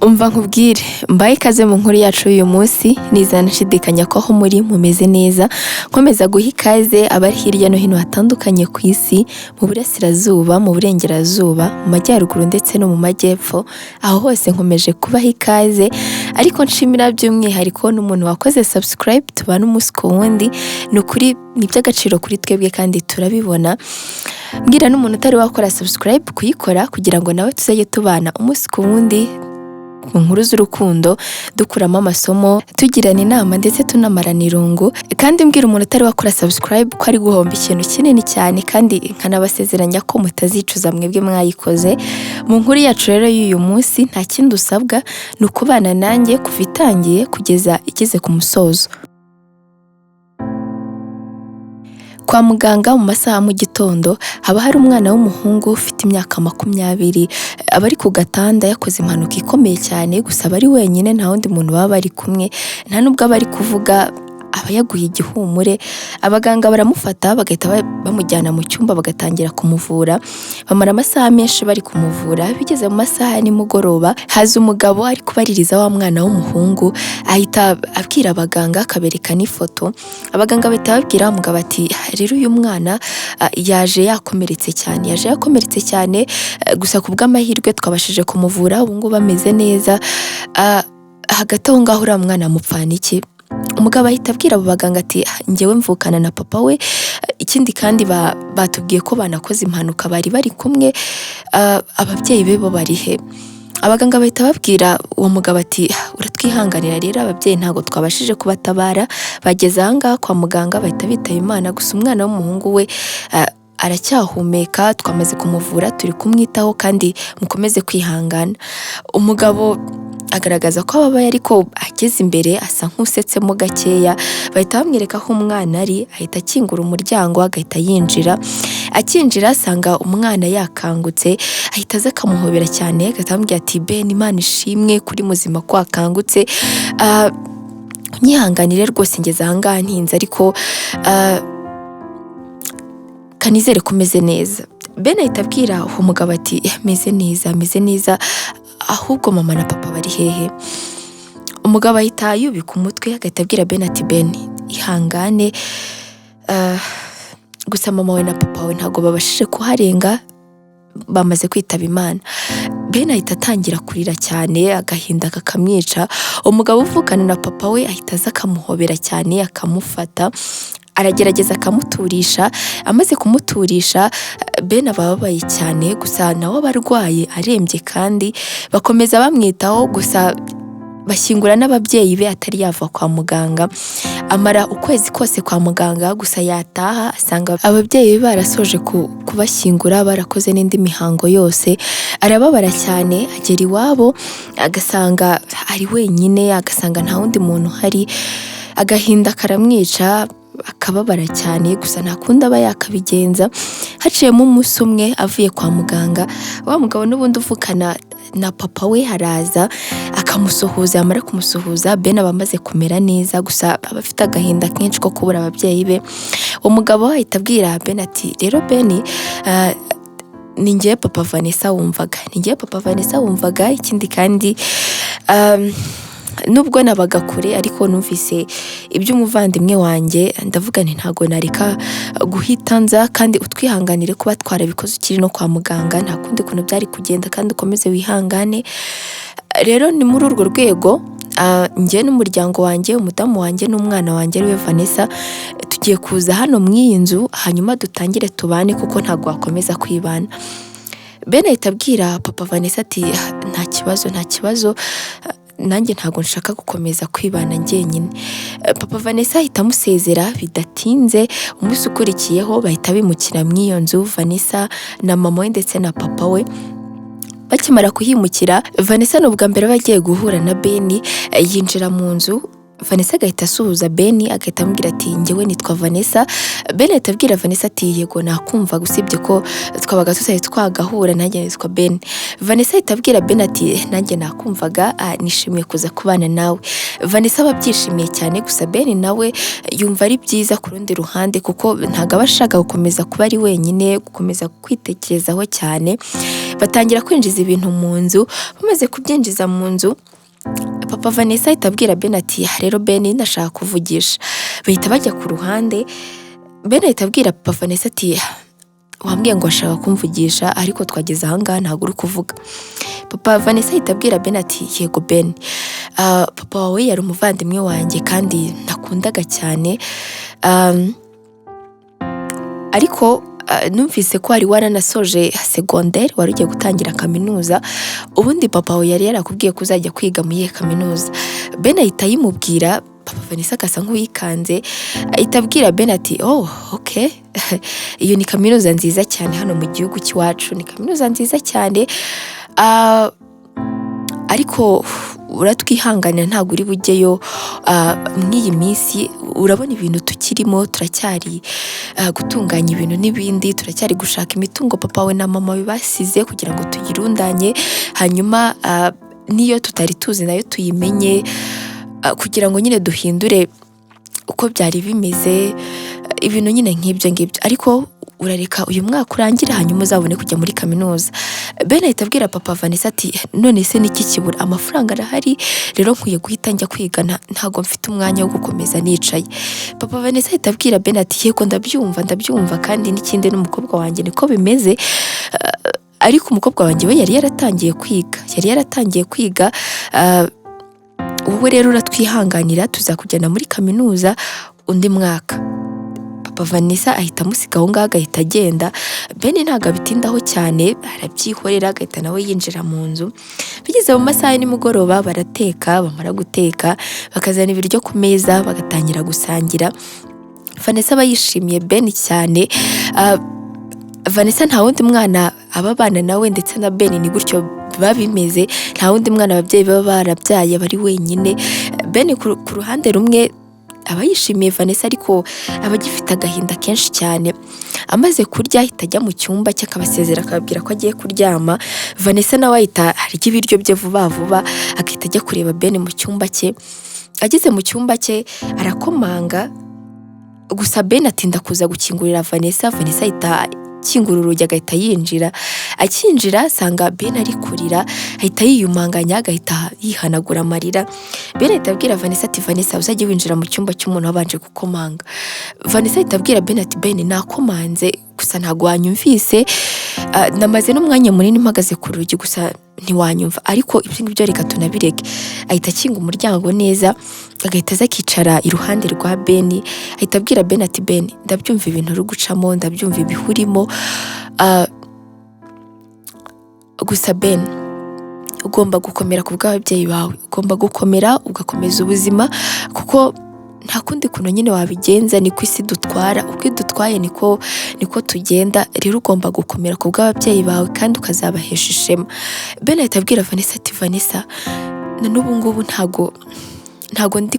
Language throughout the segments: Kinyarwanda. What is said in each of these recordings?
Umva nkubwire mbaye ikaze mu nkuru yacu uyu munsi nizana nshidikanya ko aho muri mumeze neza nkomeza guha ikaze abari hirya no hino hatandukanye ku isi mu burasirazuba mu burengerazuba mu majyaruguru ndetse no mu majyepfo aho hose nkomeje kubaha ikaze ariko nshimira by'umwihariko n'umuntu wakoze subscribe tubana umunsi ku wundi n'ukuri ni by'agaciro kuri twebwe kandi turabibona mbwira n'umuntu utari wakora subscribe kuyikora kugira ngo nawe tuzajye tubana umunsi ku wundi mu nkuru z'urukundo dukuramo amasomo tugirana inama ndetse tunamarana irungu kandi mbwira umuntu utari wakora subscribe ko ari guhomba ikintu kinini cyane kandi nkanabasezeranya ko mutazicuza mwebwe mwayikoze mu nkuru yacu rero y'uyu munsi nta kindi usabwa ni ukubana nanjye kuva itangiye kugeza igeze ku musozo. Kwa muganga mu masaha mu gitondo haba hari umwana w'umuhungu ufite imyaka 20 aba ari ku gatanda yakoze impanuka ikomeye cyane gusa bari wenyine nta wundi muntu baba bari kumwe nta nubwo bari kuvuga aba yaguye igihumure abaganga baramufata bagahita bamujyana mu cyumba bagatangira kumuvura bamara amasaha menshi bari kumuvura bigeze mu masaha nimugoroba haza umugabo ari kubaririza wa mwana w'umuhungu ahita abwira abaganga akabereka n'ifoto abaganga bahita babwira umugabo ati rero uyu mwana yaje yakomeretse cyane gusa kubw'amahirwe twabashije kumuvura ubu ngubu ameze neza hagati aho ngaho uriya mwana mupfana iki umugabo ahita abwira abo baganga ati njyewe mvukana na papa we ikindi kandi batubwiye ko banakoze impanuka bari kumwe ababyeyi be bo bari he abaganga bahita babwira uwo mugabo ati uratwihanganira rero ababyeyi ntago twabashije kubatabara bageze aha ngaha kwa muganga bahita bitaba Imana gusa umwana w'umuhungu we aracyahumeka twamaze kumuvura turi kumwitaho kandi mukomeze kwihangana. Umugabo agaragaza ko ababaye ariko ageze imbere asa nk'usetsemo gakeya bahita bamwereka aho umwana ari ahita akingura umuryango agahita yinjira akinjira asanga umwana yakangutse ahita aza akamuhobera cyane agatambwira ati Ben Imana ishimwe kuri muzima ko akangutse unyihanganire rwose ngeze aha ngaha ntinze ariko kanizere kumeze neza. Ben ahita abwira uwo mugabo ati meze neza ahubwo mama na papa bari hehe. Umugabo ahita yubika umutwe agahita abwira Ben ati Ben ihangane gusa mama we na papa we ntago babashije kuharenga bamaze kwitaba Imana. Ben ahita atangira kurira cyane agahinda kakamwica umugabo uvukana na papa we ahita aza akamuhobera cyane akamufata aragerageza akamuturisha amaze kumuturisha Ben ababaye cyane gusa nawe abarwaye arembye kandi bakomeza bamwitaho gusa bashyingura n'ababyeyi be atari yava kwa muganga amara ukwezi kose kwa muganga gusa yataha asanga ababyeyi be barasoje kubashyingura barakoze n'indi mihango yose arababara cyane agera iwabo agasanga ari wenyine agasanga nta wundi muntu hari agahinda karamwica akababara cyane gusa ntakunda aba yakabigenza haciyemo umunsi umwe avuye kwa muganga wa mugabo n'ubundi uvukana na papa we haraza akamusuhuza amara kumusuhuza Ben abamaze kumera neza gusa abafite agahinda kenshi ko kubura ababyeyi be umugabo ahita abwira Ben ati rero Ben ningiye papa Vanessa wumvaga ikindi kandi nubwo nabaga kure ariko numvise iby'umuvandimwe wanjye ndavuga nti ntago nareka guhita nza kandi utwihanganire kuba twarabikoze ukiri no kwa muganga nta kundi kuntu byari kugenda kandi ukomeze wihangane. Rero ni muri urwo rwego njye n'umuryango wanjye umudamu wanjye n'umwana wanjye ariwe Vanessa tugiye kuza hano mu iyi nzu hanyuma dutangire tubane kuko ntago wakomeza kwibana. Ben ahita abwira papa Vanessa ati nta kibazo nanjye ntago nshaka gukomeza kwibana njyenyine. Papa Vanessa ahita amusezera bidatinze umunsi ukurikiyeho bahita bimukira mu iyo nzu Vanessa na mama we ndetse na papa we. Bakimara kuhimukira Vanessa n'ubwa mbere bagiye guhura na Ben yinjira mu nzu Vanessa agahita asuhuza Benny agahita amubwira ati njyewe nitwa Vanessa. Benny ahita abwira Vanessa ati yego nakumva gusibye ko twabaga tutari twagahura nanjye nitwa Benny. Vanessa ahita abwira Benny ati nanjye nakumvaga nishimiye kuza kubana nawe. Vanessa babyishimiye cyane gusa Benny nawe yumva ari byiza ku rundi ruhande kuko ntago abashaka gukomeza kuba ari wenyine gukomeza kwitekerezaho cyane. Batangira kwinjiza ibintu mu nzu, bamaze kubyinjiza mu nzu Papa Vanessa ahita abwira Benny ati rero Benny ndashaka kuvugisha. Bahita bajya ku ruhande, Benny ahita abwira Papa Vanessa ati wambwiye ngo ashaka kumvugisha ariko twageze aha ngaha ntabwo uri kuvuga. Papa Vanessa ahita abwira Benny ati yego Benny, papa wawe yari umuvandimwe wanjye kandi nakundaga cyane, ariko numvise ko wari waranasoje secondaire wari ugiye gutangira kaminuza, ubundi papa we yari yarakubwiye ko uzajya kwiga muri kaminuza. Benny ahita yimubwira, Papa Vanessa agasa nk'uyikanze, ahita abwira Benny ati okay iyo ni kaminuza nziza cyane hano mu gihugu cy'iwacu, ni kaminuza nziza cyane, ariko uratwihanganira ntabwo uri bujyeyo mw'iyi minsi, urabona ibintu tukirimo turacyari gutunganya ibintu n'ibindi, turacyari gushaka imitungo papa we na mama we basize kugira ngo tuyirundanye, hanyuma niyo tutari tuzi nayo tuyimenye, kugira ngo nyine duhindure uko byari bimeze, ibintu nyine nk'ibyo ngibyo, ariko urareka uyu mwaka urangira hanyuma uzabone kujya muri kaminuza. Benny ahita abwira Papa Vanessa ati none se niki kibura, amafaranga arahari, rero nkwiye guhita njya kwiga, ntago mfite umwanya wo gukomeza nicaye. Papa Vanessa ahita abwira Benny ati yego ndabyumva kandi n'ikindi n'umukobwa wanjye niko bimeze, ariko umukobwa wanjye we yari yaratangiye kwiga, wowe rero uratwihanganira tuzakujyana muri kaminuza undi mwaka. Papa Vanessa ahita amusiga aho ngaho agahita agenda. Benny ntabwo abitindaho cyane, arabyihorera agahita nawe yinjira mu nzu. Bigeze mu masaha y'imugoroba barateka, bamara guteka bakazana ibiryo ku meza bagatangira gusangira. Vanessa aba yishimiye Benny cyane. Vanessa nta wundi mwana ababana nawe ndetse na Benny ni gutyo biba bimeze, nta wundi mwana ababyeyi baba barabyaye bari wenyine. Benny ku ruhande rumwe aba yishimiye Vanessa ariko aba agifite agahinda kenshi cyane. Amaze kurya ahita ajya mu cyumba cye akabasezera akababwira ko agiye kuryama. Vanessa nawe ahita arya ibiryo bye vuba vuba akahita ajya kureba Benny mu cyumba cye. Ageze mu cyumba cye arakomanga, gusa Benny atinda kuza gukingurira Vanessa. Vanessa ahita akingura urugi agahita yinjira. Akinjira asanga Benny ari kurira, ahita yiyumanganya agahita yihanagura amarira. Benny ahita abwira Vanessa ati Vanessa uzajye winjira mu cyumba cy'umuntu wabanje gukomanga. Vanessa ahita abwira Benny ati Benny nakomanze gusa ntago wanyumvise, namaze n'umwanya munini mpagaze ku rugi gusa ntiwanyumva, ariko ibyo ngibyo reka tunabireke. Ahita akinga umuryango neza agahita aza akicara iruhande rwa Benny. Ahita abwira Benny ati Benny ndabyumva ibintu uri gucamo, ndabyumva ibihurimo, gusa Benny ugomba gukomera ku bw'ababyeyi bawe, ugomba gukomera ugakomeza ubuzima kuko nta kundi kuntu nyine wabigenza, niko isi dutwara, uko idutwaye niko tugenda, rero ugomba gukomera ku bw'ababyeyi bawe kandi ukazabahesha ishema. Benny ahita abwira Vanessa ati Vanessa na n'ubu ngubu ntago ndi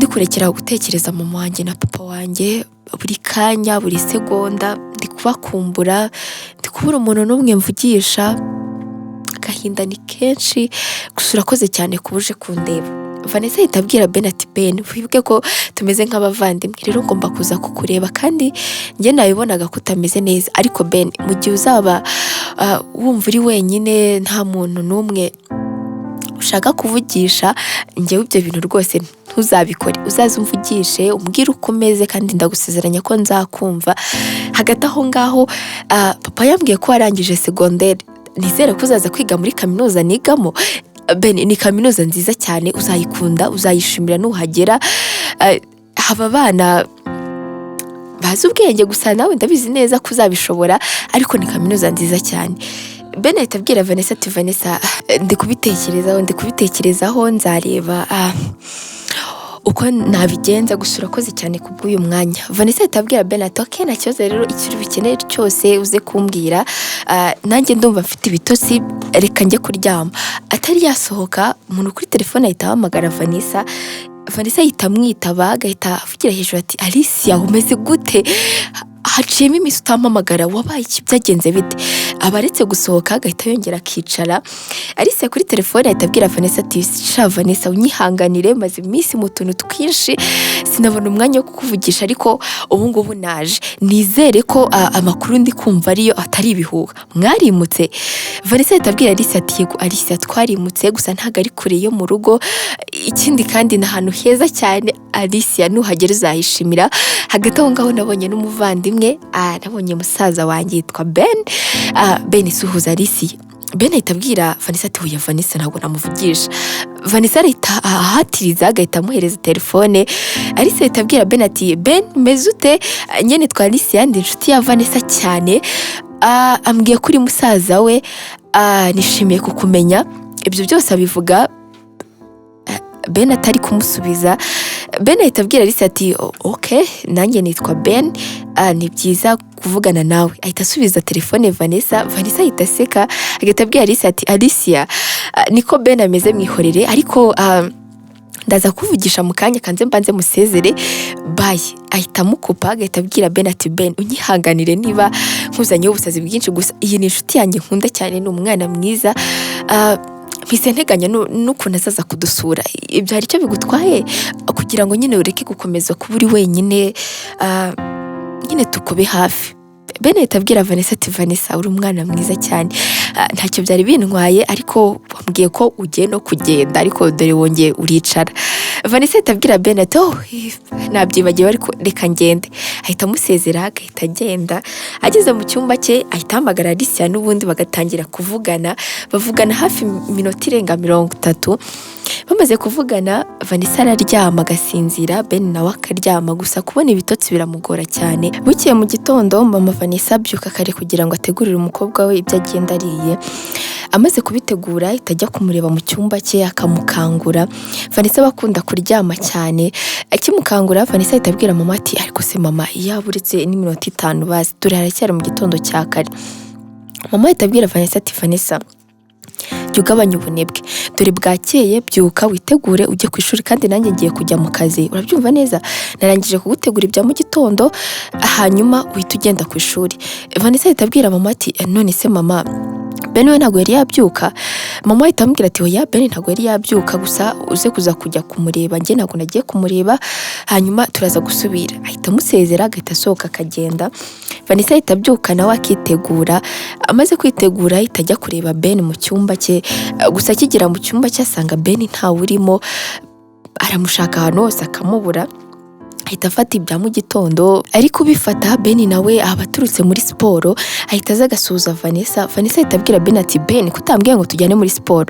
kurekera gutekereza mama wanjye na papa wanjye, buri kanya buri segonda ndi kubakumbura, ndi kubura umuntu n'umwe mvugisha, agahinda ni kenshi, gusa urakoze cyane kuba uje kundeba. Vanessa ahita abwira Benny ati Benny wibuke ko tumeze nk'abavandimwe, rero ngomba kuza kukureba kandi njye nabibonaga ko utameze neza, ariko Benny mu gihe uzaba wumva uri wenyine nta muntu n'umwe ushaka kuvugisha, njyewe ibyo bintu rwose ntuzabikore, uzaze umvugishe umbwire uko umeze kandi ndagusezeranya ko nzakumva. Hagati aho ngaho papa yambwiye ko warangije secondaire, nizere ko uzaza kwiga muri kaminuza nigamo. Benny ni kaminuza nziza cyane, uzayikunda uzayishimira nuhagera. Haba abana bazi ubwenge gusa nawe ndabizi neza ko uzabishobora, ariko ni kaminuza nziza cyane. Benny ahita abwira Vanessa ati Vanessa ndi kubitekerezaho nzareba uko nabigenza gusura koze cyane kubw'uyu mwanya. Vanessa itabwira Ben ati okay nta kibazo rero ikiri bikeneye cyose uze kumbwira, nanjye ndumva mfite ibitotsi reka njye kuryama. Atari yasohoka umuntu kuri telefone ahita ahamagara Vanessa ahita amwitaba agahita avugira hejuru ati Alicia umeze gute, haciyemo iminsi utampamagara wabaye iki byagenze bite. Abaretse gusohoka agahita yongera akicara. Alicia kuri telefone ahita abwira Vanessa ati sha Vanessa unyihanganire maze iminsi mu tuntu twinshi sinabona umwanya wo kukuvugisha, ariko ubu ngubu naje nizere ko amakuru ndi kumva ariyo atari ibihuha mwarimutse. Vanessa ahita abwira Alicia ati yego Alicia twarimutse gusa ntago ari kure yo mu rugo, ikindi kandi na hano heza cyane Alicia nuhagera uzahishimira. Hagati aho ngaho nabonye n'umuvandimwe, nabonye musaza wanjye yitwa Ben suhuza Alicia. Ben ahita abwira Vanessa ati oya Vanessa ntabwo namuvugisha. Vanessa ahita ahatiriza agahita amuhereza telefone. Alicia ahita abwira Ben ati Ben meze ute, nyene twa Alicia ndi inshuti ya Vanessa cyane, ambwiye kuri musaza we, nishimiye kukumenya. Ibyo byose abivuga Ben atari kumusubiza. Ben ahita abwira Alicia ati okay nanjye nitwa Ben, ni byiza kuvugana nawe. Ahita asubiza telefone Vanessa ahita aseka agahita abwira Alicia ati Alicia niko Ben ameze mwihorere, ariko ndaza kuvugisha mu kanya kanze mbanze musezere bye. Ahita amukupa agahita abwira Ben ati Ben unyihanganire niba nkuzanyeho ubusazi bwinshi, gusa iyi ni inshuti yanjye nkunda cyane, ni umwana mwiza, mpise nteganya n'ukuntu azaza kudusura. Ibyo hari icyo bigutwaye kugira ngo nyine ureke gukomeza kuba uri wenyine, nyine tukube hafi. Ben ahita abwira Vanessa ati Vanessa uri umwana mwiza cyane, ntacyo byari bintwaye, ariko wambwiye ko ugiye no kugenda ariko dore wongeye uricara. Vanessa ahita abwira Ben ati nabyibagiwe ariko reka ngende. Ahita amusezera agahita agenda. Ageze mu cyumba cye ahita ahamagara Alicia n'ubundi bagatangira kuvugana. Bavugana hafi iminota irenga 30. Bamaze kuvugana Vanessa araryama agasinzira, Ben nawe akaryama, gusa kubona ibitotsi biramugora cyane. Bukeye mu gitondo mama Vanessa abyuka kare kugira ngo ategurire umukobwa we ibyo agenda ariye. Amaze kubitegura ahita ajya kumureba mu cyumba cye akamukangura. Vanessa bakunda kuryama cyane, akimukangura Vanessa ahita abwira mama ati ariko se mama yaburetse n'iminota 5 basi dore haracyari mu gitondo cya kare. Mama ahita abwira Vanessa ati Vanessa jya ugabanya ubunebwe, dore bwakeye byuka witegure ujye ku ishuri kandi nanjye ngiye kujya mu kazi, urabyumva neza, narangije kugutegura ibya mu gitondo hanyuma uhita ugenda ku ishuri. Vanessa ahita abwira mama ati none se mama Ben we ntabwo yari yabyuka. Mama ahita amubwira ati oya Ben ntabwo yari yabyuka, gusa uze kuza kujya kumureba, njye ntabwo nagiye kumureba, hanyuma turaza gusubira. Ahita amusezera agahita asohoka akagenda. Vanessa ahita abyuka nawe akitegura. Amaze kwitegura ahita ajya kureba Ben mu cyumba cye, gusa akigera mu cyumba cye asanga Ben ntawe urimo, aramushaka ahantu hose akamubura. Ahita afata ibya mu gitondo, ariko bifata Ben nawe abaturutse muri siporo, ahita aza agasuhuza Vanessa. Vanessa ahita abwira Ben ati Ben kutambwiye ngo tujyane muri siporo.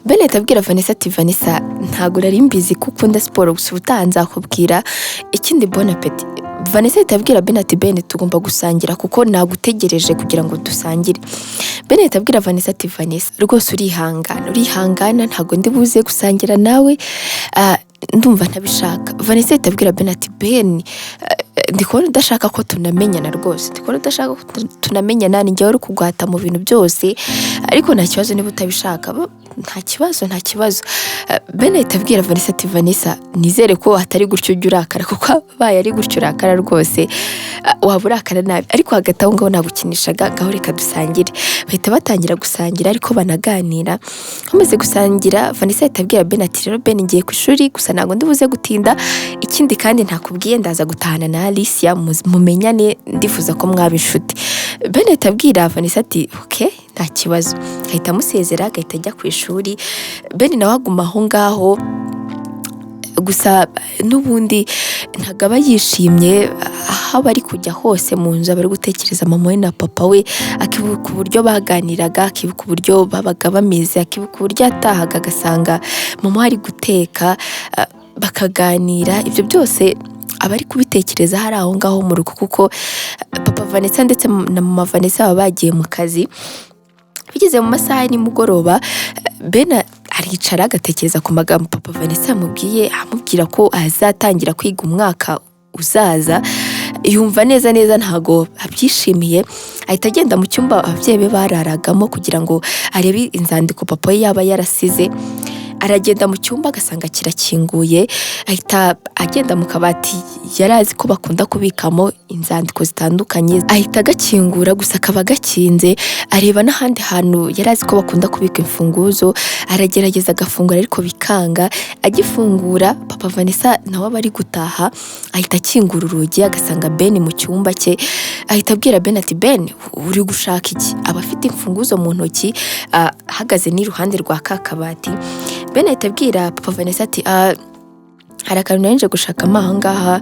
Ben ahita abwira Vanessa ati Vanessa ntago nari mbizi ko ukunda siporo, gusa utanza kubwira ikindi bon appétit. Vanessa ahita abwira Ben ati Ben tugomba gusangira kuko nagutegereje kugira ngo dusangire. Ben ahita abwira Vanessa ati Vanessa rwose urihangana ntago ndi buze gusangira nawe, ndumva ntabishaka. Vanessa ahita abwira Ben ati Ben ndikubona udashaka ko tunamenyana rwose, ndikubona udashaka ko tunamenyana, ni njyewe uri kugwata mu bintu byose, ariko nta kibazo niba utabishaka, nta kibazo. Ben ahita abwira Vanessa ati Vanessa nizere ko atari gutyo ujya urakara, kuko baye ari gutyo urakara rwose waba urakara nabi, ariko hagati aho ngaho nagukinishaga ngaho reka dusangire. Bahita batangira gusangira ariko banaganira. Bamaze gusangira Vanessa ahita abwira Ben ati rero Ben ngiye ku ishuri gusa ntabwo ndibuze gutinda, ikindi kandi ntakubwiye ndaza gutahana na Alicia mumenyane, ndifuza ko mwaba inshuti. Ben ahita abwira Vanessa ati okay nta kibazo. Ahita amusezera agahita ajya ku ishuri. Ben nawe aguma aho ngaho, gusa n'ubundi ntago aba yishimye. Aho bari kujya hose mu nzu bari gutekereza mama we na papa we, akibuka uburyo baganiraga, akibuka uburyo babaga bameze, akibuka uburyo atahaga agasanga mama ari guteka, bakaganira. Ibyo byose aba ari kubitekereza hari aho ngaho mu rugo, kuko papa Vanessa ndetse na mama Vanessa baba bagiye mu kazi. Bigeze mu masaha nimugoroba Ben aricara agatekereza ku magambo papa Vanessa yamubwiye, amubwira ko azatangira kwiga umwaka uzaza. Yumva neza ntago abyishimiye, ahita agenda mu cyumba ababyeyi be bararagamo kugira ngo arebe inzandiko papa we yaba yarasize. Aragenda mu cyumba agasanga kirakinguye, ahita agenda mu kabati yarazi ko bakunda kubikamo inzandiko zitandukanye, ahita agakingura gusa akaba gakinze. Areba n'ahandi hantu yarazi ko bakunda kubika imfunguzo, aragerageza agafungura ariko bikanga. Agifungura papa Vanessa nawe aba ari gutaha, ahita akingura urugi agasanga Ben mu cyumba cye. Ahita abwira Ben ati Ben, uri gushaka iki? Aba afite imfunguzo mu ntoki, ahagaze n'iruhande rwa kakabati. Ben ahita abwira papa Vanessa ati hari akantu narinje gushakamo aha ngaha,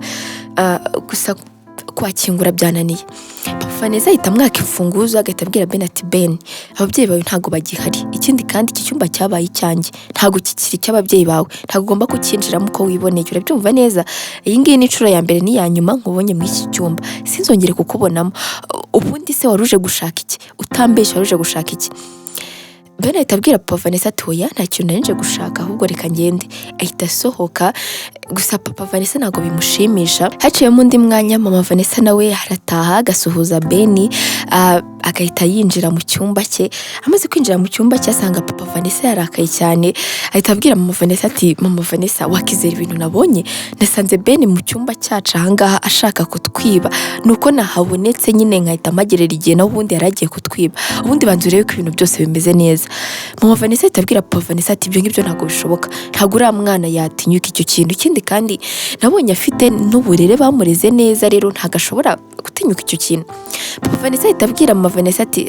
gusa kwakingura byananiye. Papa Vanessa ahita amwaka imfunguzo, agahita abwira Ben ati Ben, ababyeyi bawe ntago bagihari, ikindi kandi iki cyumba cyabaye icyanjye, ntago kikiri cy'ababyeyi bawe, ntago ugomba kukinjiramo uko wiboneye. Urabyumva neza? Iyi ngiyi ni inshuro ya mbere n'iya nyuma nkubonye muri iki cyumba, sinzongere kukubonamo. Ubundi se waruje gushaka iki? Utambeshya waruje gushaka iki? Ben ahita abwira papa Vanessa ati oya, nta kintu narinje gushaka, ahubwo reka ngende. Ahita asohoka, gusa papa Vanessa ntago bimushimisha. Haciyemo undi mwanya mama Vanessa nawe arataha agasuhuza Ben, agahita yinjira mu cyumba cye. Amaze kwinjira mu cyumba cye asanga papa Vanessa yarakaye cyane. Ahita abwira mama Vanessa ati mama Vanessa, wakizera ibintu nabonye? Nasanze Ben mu cyumba cyacu ahangaha ashaka kutwiba, nuko nahabonetse nyine nkahita magerera igihe naho ubundi yaragiye kutwiba. Ubundi banze urebe ko ibintu byose bimeze neza. Mama Vanessa ahita abwira papa Vanessa ati ibyo ngibyo ntago bishoboka, ntago uriya mwana yatinyuka icyo kintu, ikindi kandi nabonye afite n'uburere bamureze neza, rero ntago ashobora gutinyuka icyo kintu. Papa Vanessa ahita abwira mama Vanessa ati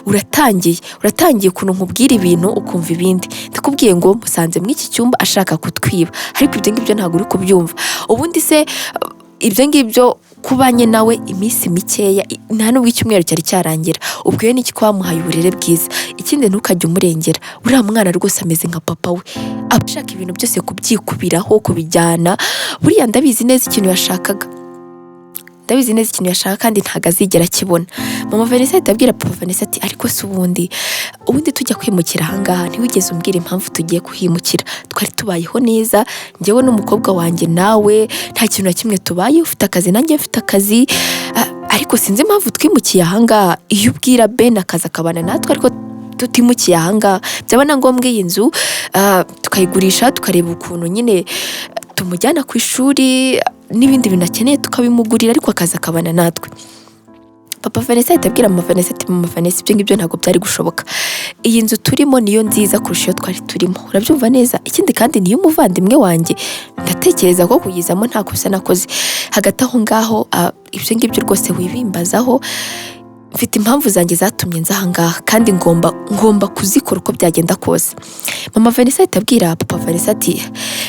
uratangiye ukuntu nkubwira ibintu ukumva ibindi. Ndakubwiye ngo musanze muri iki cyumba ashaka kutwiba, ariko ibyo ngibyo ntago uri kubyumva. Ubundi se ibyo ngibyo kubanye nawe iminsi mikeya, nta nubwo icyumweru cyari cyarangira, ubwiwe n'iki ko wamuhaye uburere bwiza. Ikindi ntukajye umurengera, uriya mwana rwose ameze nka papa we, abashaka ibintu byose kubyikubiraho, kubijyana. Buriya ndabizi neza ikintu yashakaga, kandi ntago azigera akibona. Mama Vanessa ahita abwira papa Vanessa ati ariko se ubundi tujya kwimukira ahangaha ntiwigeze umbwira impamvu tugiye kuhimukira? Twari tubayeho neza, njyewe n'umukobwa wanjye nawe, nta kintu na kimwe tubaye, ufite akazi nanjye mfite akazi, ariko sinzi impamvu twimukiye ahangaha. Iyo ubwira Ben akaza akabana natwe ariko tutimukiye ahangaha, byaba na ngombwa iyi nzu tukayigurisha tukareba ukuntu nyine tumujyana ku ishuri n'ibindi bintu akeneye tukabimugurira, ariko akaza akabana natwe. Papa Vanessa ahita abwira mama Vanessa ati mama Vanessa, ibyo ngibyo ntabwo byari gushoboka. Iyi nzu turimo niyo nziza kurusha iyo twari turimo, urabyumva neza? Ikindi kandi niyo umuvandimwe wanjye, ndatekereza ko kuyizamo nta kosa nakoze. Hagati aho ngaho ibyo ngibyo rwose wibimbazaho, mfite impamvu zanjye zatumye nza ahangaha, kandi ngomba kuzikora uko byagenda kose. Mama Vanessa ahita abwira papa Vanessa ati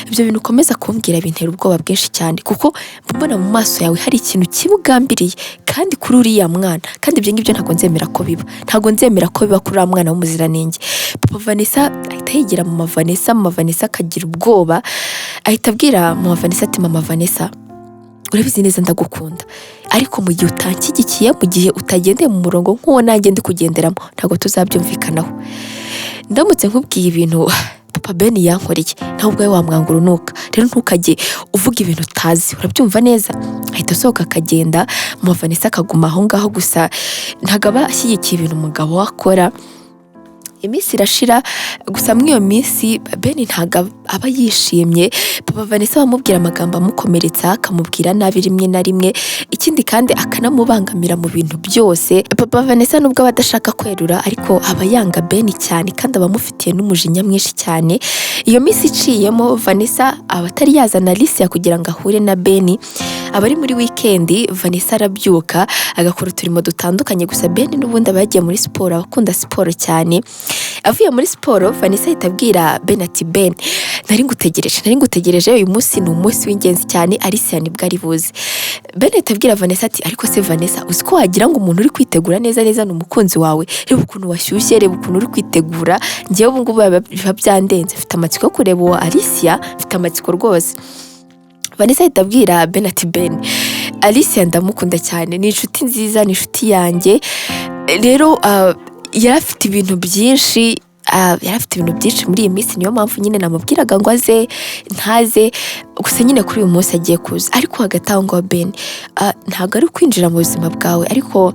ibyo bintu ukomeza kumbwira bintera ubwoba bwinshi cyane, kuko mbona mu maso yawe hari ikintu kibugambiriye kandi kuri uriya mwana, kandi ibyo ngibyo ntago nzemera ko biba, kuri uriya mwana w'umuziranenge. Papa Vanessa ahita yigira mama Vanessa akagira ubwoba. Ahita abwira mama Vanessa ati mama Vanessa, urabizi neza ndagukunda, ariko mu gihe utanshyigikiye, mu gihe utagendeye mu murongo nk'uwo nanjye ndi kugenderamo, ntabwo tuzabyumvikanaho. Ndamutse nkubwiye ibintu papa Ben yankoreye, nawe ubwawe wamwanga urunuka, rero ntukajye uvuga ibintu utazi, urabyumva neza? Ahita asohoka akagenda, mama Vanessa akaguma aho ngaho, gusa ntabwo aba ashyigikiye ibintu umugabo we akora. Iminsi irashira, gusa muri iyo minsi Ben ntago aba yishimye. Papa Vanessa bamubwira amagambo amukomeretsa, akamubwira nabi rimwe na rimwe, ikindi kandi akanamubangamira mu bintu byose. Papa Vanessa nubwo aba adashaka kwerura, ariko aba yanga Ben cyane, kandi aba amufitiye n'umujinya mwinshi cyane. Iyo minsi iciyemo, Vanessa aba atari yazana Alicia kugira ngo ahure na Ben. Aba ari muri weekend, Vanessa arabyuka agakora uturimo dutandukanye, gusa Ben n'ubundi aba yagiye muri siporo, abakunda siporo cyane. Avuye muri siporo, Vanessa ahita abwira Ben ati Ben, nari ngutegereje, uyu munsi ni umunsi w'ingenzi cyane, Alicia nibwo ari buze. Ben ahita abwira Vanessa ati ariko se Vanessa, uzi ko wagira ngo umuntu uri kwitegura neza ni umukunzi wawe? Reba ukuntu washyushye, reba ukuntu uri kwitegura, njyewe ubu ngubu biba byandenze, mfite amatsiko yo kureba uwo Alicia, mfite amatsiko rwose. Vanessa ahita abwira Ben ati Ben, Alicia ndamukunda cyane, ni inshuti nziza, ni inshuti yanjye, rero yari afite ibintu byinshi yari afite ibintu byinshi muri iyi minsi, niyo mpamvu nyine namubwiraga ngo aze ntaze, gusa nyine kuri uyu munsi agiye kuza. Ariko hagati aho ngaho Ben, ntabwo ari kwinjira mu buzima bwawe, ariko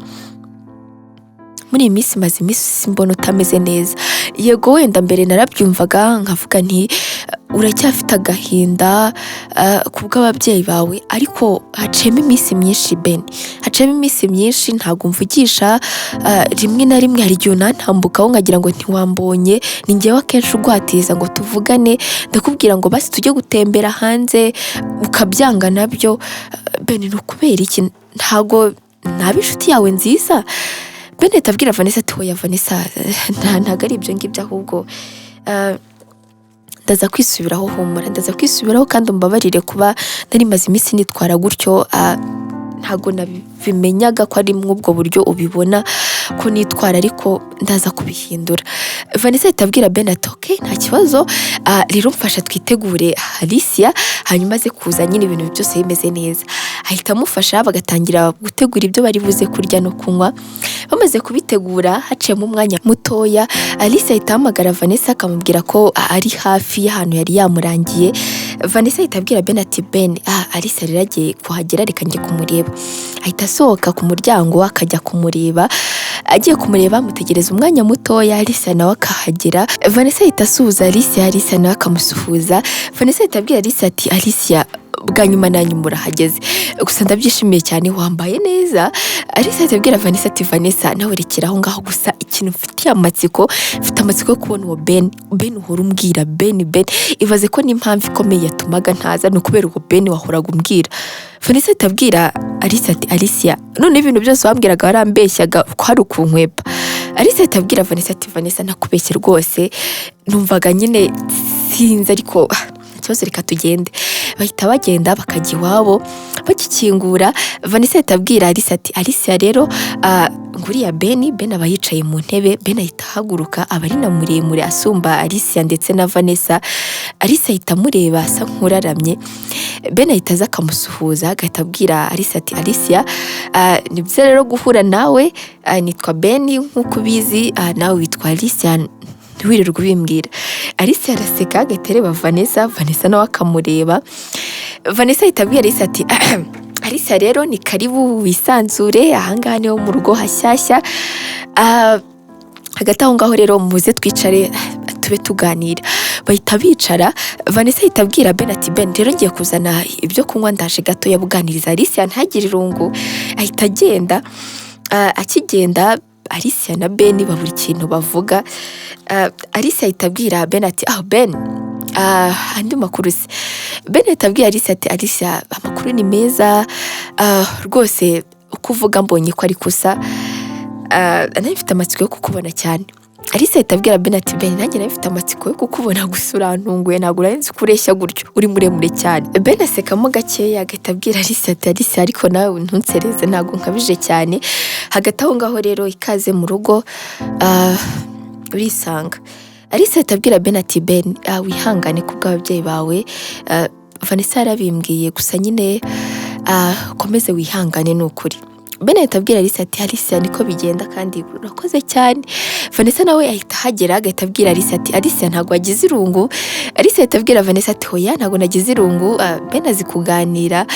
muri iyi minsi maze iminsi mbona utameze neza. Yego wenda mbere narabyumvaga nkavuga nti uracyafite agahinda kubw'ababyeyi bawe, ariko haciyemo iminsi myinshi Ben, haciyemo iminsi myinshi ntabwo mvugisha. Rimwe na rimwe hari igihe unantambukaho nkagira ngo ntiwambonye, ni njyewe akenshi ugwatiza ngo tuvugane, ndakubwira ngo basi tujye gutembera hanze ukabyanga nabyo. Ben, ni ukubera iki? Ntabwo naba inshuti yawe nziza? Ben atabwira Vanessa ati hoya Vanessa, ntabwo ari ibyo ngibyo, ahubwo ndaza kwisubiraho, humura, ndaza kwisubiraho kandi umbabarire kuba nari maze iminsi nitwara gutyo. Ntabwo nabimenyaga ko ari mw'ubwo buryo ubibona ko nitwara, ariko ndaza kubihindura. Vanessa itabwira Ben ati okay, nta kibazo, rero mfasha twitegure Alicia, hanyuma aze kuza nyine ibintu byose bimeze neza. Ahita amufasha bagatangira gutegura ibyo bari buze kurya no kunywa. Bamaze kubitegura haciyemo umwanya mutoya, Alicia ahita ahamagara Vanessa akamubwira ko ari hafi y'ahantu yari yamurangiye. Vanessa itabwira Ben ati Ben, Alicia rero agiye kuhagera, reka njye kumureba. Ahita asohoka ku muryango akajya kumureba. Agiye kumureba mutegereza umwanya mutoya, Alicia nawe akahagera. Vanessa ahita asuhuza Alicia nawe akamusuhuza. Vanessa itabwira Alicia ati Alicia, bwa nyuma na nyuma urahageze, gusa ndabyishimiye cyane, wambaye neza. Alicia itabwira Vanessa ati Vanessa, nawe rekera aho ngaho, gusa ikintu mfitiye amatsiko, mfite amatsiko yo kubona uwo Ben uhora umbwira Ben. Ibaze ko n'impamvu ikomeye yatumaga ntaza ni ukubera uwo Ben wahoraga umbwira. Vanessa itabwira Alicia ati Alicia, none ibintu byose wambwiraga warambeshyaga ko hari ukunkwepa. Alicia itabwira Vanessa ati Vanessa, nakubeshye rwose, numvaga nyine sinzi, ariko ikibazo reka tugende. Bahita bagenda bakajya iwabo. Bagikingura Vanessa itabwira Alicia ati Alicia rero nguriya Ben aba yicaye mu ntebe. Ben ahita ahaguruka, aba ari na muremure asumba Alicia ndetse na Vanessa. Alicia ahita amureba asa nk'uraramye. Ben ahita aza akamusuhuza, agahita abwira Alicia ati Alicia, ni byiza rero guhura nawe, nitwa Ben nk'uko ubizi, nawe witwa Alicia, ntiwirirwe ubimbwira. Alicia araseka agahita areba Vanessa nawe akamureba. Vanessa itabwira Alicia ati Alicia rero ni karibu wisanzure, ahangaha niho mu rugo hashyashya, hagati aho ngaho rero muze twicare tube tuganira. Bahita bicara. Vanessa itabwira Ben ati Ben, rero ngiye kuzana ibyo kunywa, ndaje gato yabuganiriza Alicia ntagire irungu. Ahita agenda. Akigenda Alicia na Ben babura ikintu bavuga. Alicia itabwira Ben ati Ben, andi makuru se. Ben itabwira Alicia ati Alicia, amakuru ni meza rwose, uko uvuga mbonye ko ari kusa, nari mfite amatsiko yo kukubona cyane. Alicia itabwira Ben ati Ben, nanjye nari mfite amatsiko yo kukubona, gusa urantunguye, ntabwo urenze kureshya gutyo, uri muremure cyane. Ben asekamo gakeya agahita abwira Alicia ati Alicia, ariko nawe ntunsereze, ntabwo nkabije cyane. Hagati aho ngaho rero ikaze mu rugo urisanga. Alicia itabwira Ben ati Ben, wihangane kubw'ababyeyi bawe, Vanessa yarabimbwiye, gusa nyine komeze wihangane n'ukuri. Ben itabwira Alicia ati Alicia, niko bigenda kandi urakoze cyane. Vanessa nawe ahita hagera agahita abwira Alicia ati Alicia, ntabwo wagize irungu. Alicia itabwira Vanessa ati hoya, ntabwo nagize irungu, Ben azi kuganira,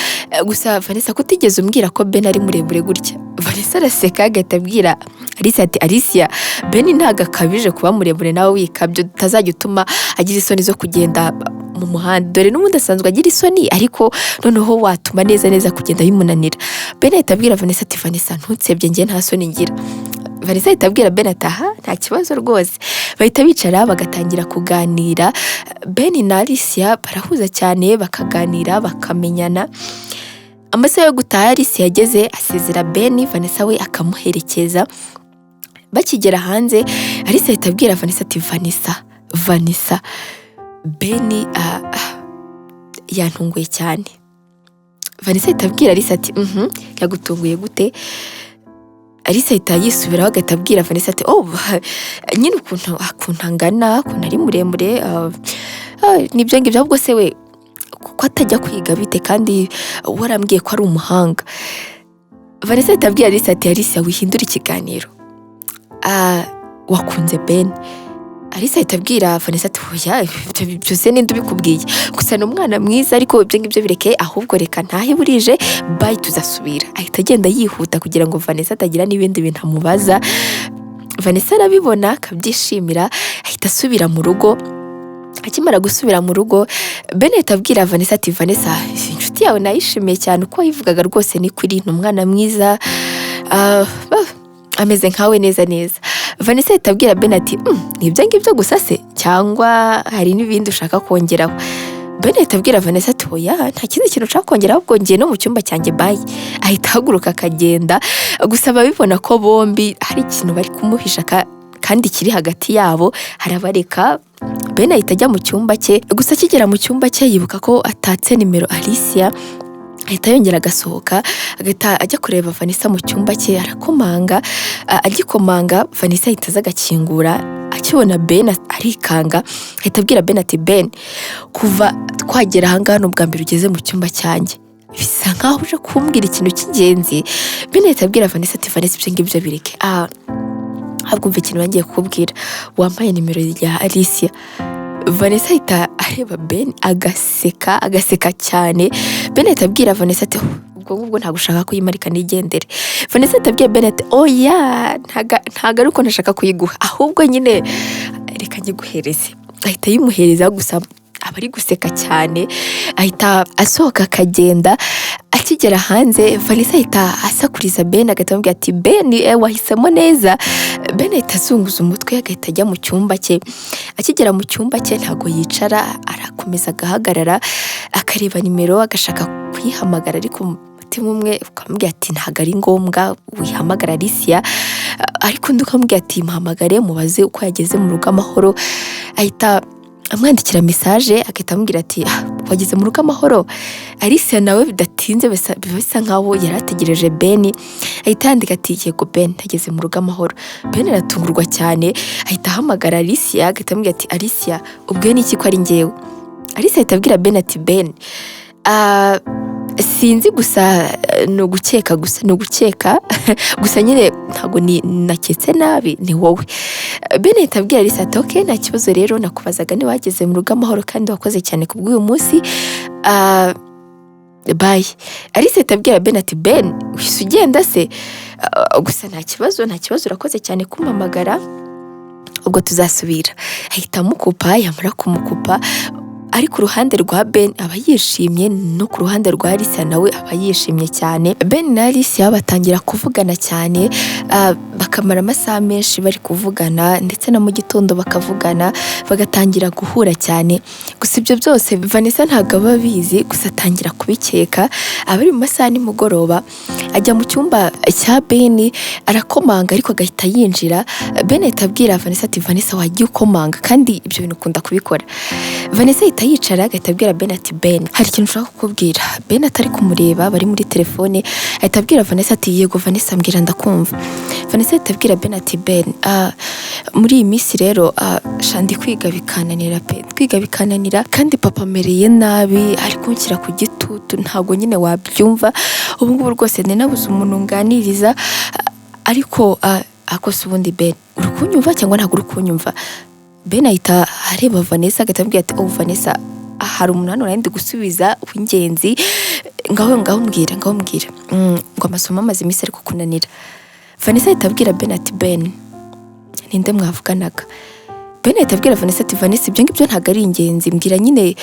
gusa Vanessa kutigeze umbwira ko Ben ari muremure gutya. Vanessa araseka agahita abwira Alicia ati Alicia, Ben ntabwo akabije kuba muremure, nawe wikabyo utazajya utuma agira isoni zo kugenda mu muhanda, dore n'ubundi asanzwe agira isoni, ariko noneho watuma neza kugenda bimunanira. Ben itabwira Vanessa ati Vanessa, ntutsebye, njye nta soni ngira. Vanessa itabwira Ben ati nta kibazo rwose. Bahita bicara bagatangira kuganira. Ben na Alicia barahuza cyane, bakaganira bakamenyana. Amasaha yo gutaha Alicia yageze, asezera Ben, Vanessa we akamuherekeza. Bakigera hanze Alicia itabwira Vanessa ati Vanessa, Ben yantunguye cyane. Vanessa itabwira Alicia ati yagutunguye gute? Alicia ahita yisubiraho agahita abwira Vanessa ati nyine ukuntu angana, ukuntu ari muremure, nibyo ngibyo, ahubwo se we kuko atajya kwiga bite kandi warambwiye ko ari umuhanga. Vanessa itabwira Alicia ati Alicia, wihindura ikiganiro, wakunze Ben. Alice ahita abwira Vanessa ati oya byose ninde ubikubwiye gusa ni umwana mwiza ariko ibyo ngibyo bireke ahubwo reka ntahe burije bye tuzasubira. Ahita agenda yihuta kugira ngo Vanessa atagira n'ibindi bintu amubaza. Vanessa arabibona akabyishimira ahita asubira mu rugo. Akimara gusubira mu rugo Benny ahita abwira Vanessa ati Vanessa inshuti yawe nayishimiye cyane uko yivugaga rwose ni kuri umwana mwiza ameze nkawe neza. Vanessa ahita abwira Benny ati nibyo ngibyo gusa se cyangwa hari n'ibindi ushaka kongeraho. Benny ahita abwira Vanessa ati oya nta kindi kintu ushaka kongeraho ubwo ngiye no mu cyumba cyanjye bye. Ahita ahaguruka akagenda gusa babibona ko bombi hari ikintu bari kumuhisha kandi kiri hagati yabo harabareka. Benny ahita ajya mu cyumba cye gusa akigera mu cyumba cye yibuka ko atatse nimero Alicia. Ahita yongera agasohoka agahita ajya kureba Vanessa mu cyumba cye arakomanga. Agikomanga Vanessa ahita aza agakingura akibona Benny arikanga. Ahita abwira Benny ati Benny kuva twagera ahangaha n'ubwa mbere ugeze mu cyumba cyanjye bisa nkaho uje kumbwira ikintu cy'ingenzi. Benny ahita abwira Vanessa ati Vanessa ibyo ngibyo bireke ahubwo umva ikintu bagiye kukubwira wampaye nimero ya Alicia. Vanessa ahita areba Benny agaseka cyane. Benny ahita abwira Vanessa ati ubwo ntabwo ushaka kuyimarika nigendere. Vanessa ahita abwira Benny ati oya ntago ari uko ntashaka kuyiguha ahubwo nyine reka nyiguhereze. Ahita yimuhereza gusa aba ari guseka cyane. Ahita asohoka akagenda. Akigera hanze Vanessa ahita asakuriza Benny agahita amubwira ati Benny wahisemo neza. Benny ahita azunguza umutwe agahita ajya mu cyumba cye. Akigera mu cyumba cye ntago yicara arakomeza agahagarara akareba nimero agashaka kuyihamagara ariko umutima umwe ukamubwira ati ntago ari ngombwa wihamagara Alicia ariko undi ukamubwira ati muhamagare mubaze uko yageze mu rugo amahoro. Ahita amwandikira message akahita amubwira ati wageze mu rugo amahoro. Alicia nawe bidatinze bisa nkaho yarategereje Benny. Ahita yandika ati yego Benny nageze mu rugo amahoro. Benny aratungurwa cyane ahita ahamagara Alicia agahita amubwira ati Alicia ubwo ni iki ko ari njyewe. Alicia ahita abwira Benny ati Benny sinzi gusa no gukeka gusa nyine ntago naketse nabi ni wowe. Benny ahita abwira Alicia ati okay nta kibazo rero nakubazaga ni wageze mu rugo amahoro kandi wakoze cyane kubw'uyu munsi bye. Alicia ahita abwira Benny ati Benny uhise ugenda se gusa nta kibazo urakoze cyane kumpamagara ubwo tuzasubira. Ahita amukupa yamara kumukupa ariko uruhande rwa Benny aba yishimye no ku ruhande rwa Alicia nawe aba yishimye cyane. Benny na Alicia batangira kuvugana cyane bakamara amasaha menshi bari kuvugana ndetse na mu gitondo bakavugana bagatangira guhura cyane. Gusa ibyo byose Vanessa ntago aba abizi gusa atangira kubikeka. Abari mu masaha nimugoroba ajya mu cyumba cya Benny arakomanga ariko agahita yinjira. Benny ahita abwira Vanessa ati Vanessa wagiye ukomanga kandi ibyo bintu ukunda kubikora. Vanessa ahita yicara agahita abwira Benny ati Benny hari ikintu ushaka kukubwira. Benny atari kumureba bari muri telefone ahita abwira Vanessa ati yego Vanessa mbwira ndakumva. Vanessa ahita abwira Benny ati Benny muri iyi minsi rero shandi kwiga bikananira kandi papa amereye nabi ari kunshyira ku gitutu ntago nyine wabyumva ubu ngubu rwose nabuze umuntu nganiriza ariko akose ubundi Benny uri kunyumva cyangwa ntago uri kunyumva. Benny ahita areba Vanessa agahita amubwira ati Vanessa hari umuntu hano nari ndi gusubiza w'ingenzi ngaho mbwira ngo amasomo amaze iminsi ari kukunanira. Vanessa ahita abwira Benny ati Benny ninde mwavuganaga. Benny ahita abwira Vanessa ati Vanessa ibyo ngibyo ntago ari ingenzi mbwira nyine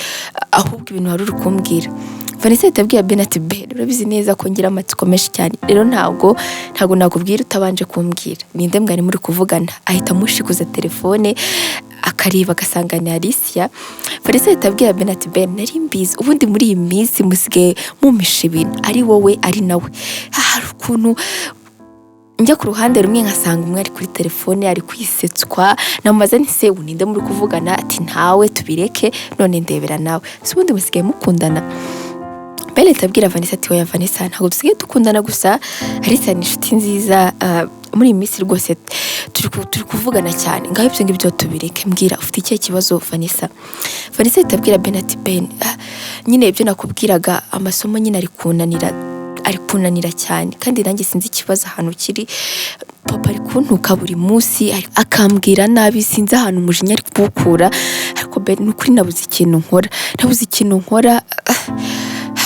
ahubwo ibintu wari uri kumbwira. Vanessa ahita abwira Benny ati Benny urabizi neza ko ngira amatsiko menshi cyane rero ntago nakubwira utabanje kumbwira ninde mwari muri kuvugana. Ahita amushikuza telefone akareba agasanga ni Alicia. Vanessa ahita abwira Benny ati Benny nari mbizi ubundi muri iyi minsi musigaye mumisha ibintu ari wowe ari nawe hari ukuntu njya ku ruhande rumwe nkasanga umwe ari kuri telefone ari kwisetswa namubaza nti se uninde muri kuvugana ati ntawe tubireke none ndebera nawe si ubundi musigaye mukundana. Benny ahita abwira Vanessa ati oya Vanessa ntabwo dusigaye dukundana gusa Alicia ni inshuti nziza muri iyi minsi rwose turi kuvugana cyane ngaho ibyo ngibyo tubireke mbwira ufite ikihe kibazo Vanessa. Vanessa ahita abwira Benny ati Benny nyine ibyo nakubwiraga amasomo nyine ari kunanira cyane kandi nanjye sinzi ikibazo ahantu kiri papa ari kuntuka buri munsi akambwira nabi, sinzi ahantu umujinya ari kuwukura, ariko Ben nukuri nabuze ikintu nkora,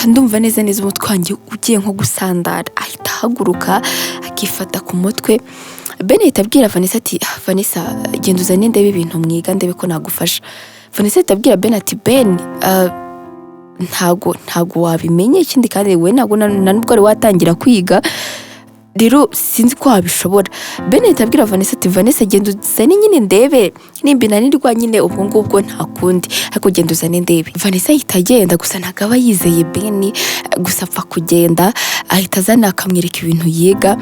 ndumva neza umutwe wanjye ugiye nko gusandara, ahita ahaguruka akifata ku mutwe. Ben ahita abwira Vanessa ati Vanessa genda uzane ndebe ibintu mwiga ndebe ko nagufasha. Vanessa ahita abwira Ben ati Ben ntago wabimenye, ikindi kandi we ntago nubwo ari watangira kwiga, rero sinzi ko wabishobora. Ben ahita abwira Vanessa ati Vanessa genda uzane nyine ndebe nimba nanirwa nyine ubwo ngubwo nta kundi, ariko genda uzane ndebe. Vanessa ahita agenda, gusa ntago aba yizeye Ben, gusa apfa kugenda ahita azana akamwereka ibintu yiga.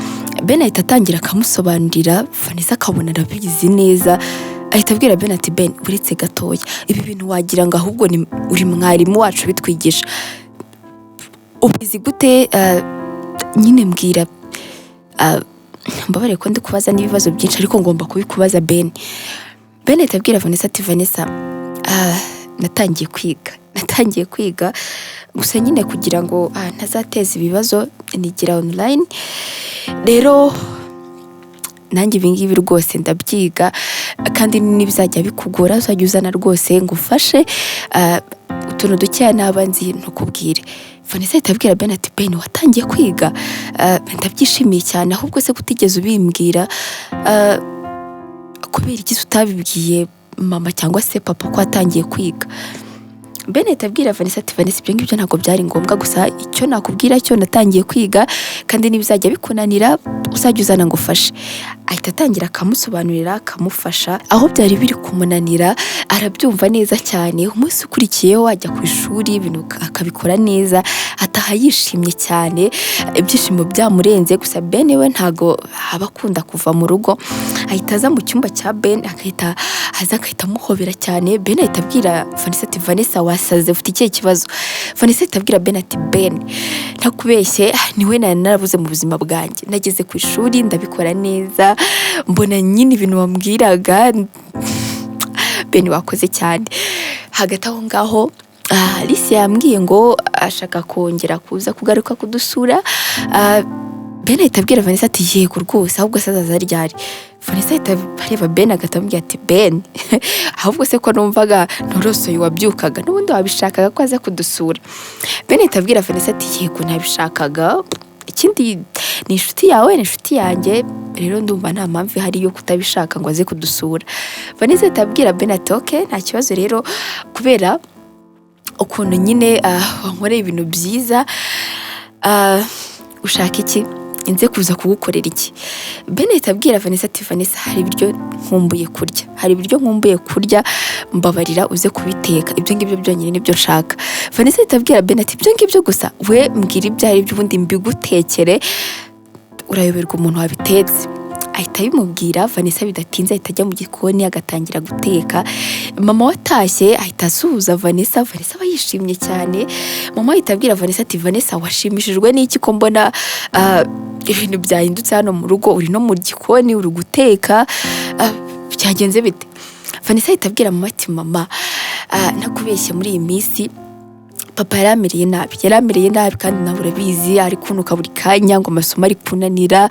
Ben ahita atangira akamusobanurira, Vanessa akabona arabizi neza, ahita abwira Ben ati Ben uretse gatoya, ibi bintu wagira ngo ahubwo ni uri mwarimu wacu bitwigisha, ubizi gute? Nyine mbwira, mbabare ko ndi kubaza n'ibibazo byinshi ariko ngomba kubikubaza Ben. Ben ahita abwira Vanessa ati Vanessa natangiye kwiga gusa nyine kugira ngo ntazateza ibibazo nigira online, rero nanjye ibingibi rwose ndabyiga, kandi nibizajya bikugora uzajya uzana rwose ngufashe utuntu dukeya naba nzi ntukubwire. Vanessa ahita abwira Ben ati Ben watangiye kwiga, ndabyishimiye cyane, ahubwo se kutigeze ubimbwira, kubera iki utabibwiye mama cyangwa se papa ko watangiye kwiga? Ben ahita abwira Vanessa ati Vanessa ibyo ngibyo ntabwo byari ngombwa, gusa icyo nakubwira cyo natangiye kwiga, kandi nibizajya bikunanira uzajya uzana ngufashe. Ahita atangira akamusobanurira akamufasha, aho byari biri kumunanira arabyumva neza cyane. Umunsi ukurikiyeho wajya ku ishuri ibintu akabikora neza, ataha yishimye cyane, ibyishimo byamurenze. Gusa Ben we ntago aba akunda kuva mu rugo, ahita aza mu cyumba cya Ben akahita amuhobera cyane. Ben ahita abwira Vanessa ati Vanessa wasaze ufite ikihe kibazo? Vanessa ahita abwira Ben ati Ben ntakubeshye niwe narabuze mu buzima bwanjye, nageze ku ishuri ndabikora neza, mbona nyine ibintu wambwiraga. Ben wakoze cyane. Hagati aho ngaho Alice yambwiye ngo ashaka kongera kuza kugaruka kudusura. Ben ahita abwira Vanessa ati yego rwose, ahubwo se azaza ryari? Vanessa ahita areba Ben agatambwira ati Ben ahubwo se ko numvaga ntorosoye wabyukaga, n'ubundi wabishakaga ko aza kudusura. Ben ahita abwira Vanessa ati yego nabishakaga, ikindi ni inshuti yawe ni inshuti yanjye, rero ndumva nta mpamvu ihari yo kutabishaka ngo aze kudusura. Vanessa ahita abwira Ben ati okay nta kibazo, rero kubera ukuntu nyine wankoreye ibintu byiza, ushaka iki nze kuza kugukorera iki? Ben ahita abwira Vanessa ati Vanessa hari ibiryo nkumbuye kurya, mbabarira uze kubiteka, ibyo ngibyo byonyine nibyo nshaka. Vanessa ahita abwira Ben ati ibyo ngibyo gusa, we mbwira ibyo ari byo ubundi mbigutekere, urayoberwa umuntu wabitetse. Ahita bimubwira. Vanessa bidatinze ahita ajya mu gikoni agatangira guteka. Mama watashye ahita asuhuza Vanessa aba yishimye cyane. Mama ahita abwira Vanessa ati Vanessa washimishijwe n'iki ko mbona ibintu byahindutse hano mu rugo, uri no mu gikoni uri guteka, byagenze bite? Vanessa ahita abwira mama ati mama nakubeshye muri iyi minsi papa yaramereye nabi kandi nawe urabizi, ari kunuka buri kanya ngo amasomo ari kunanira,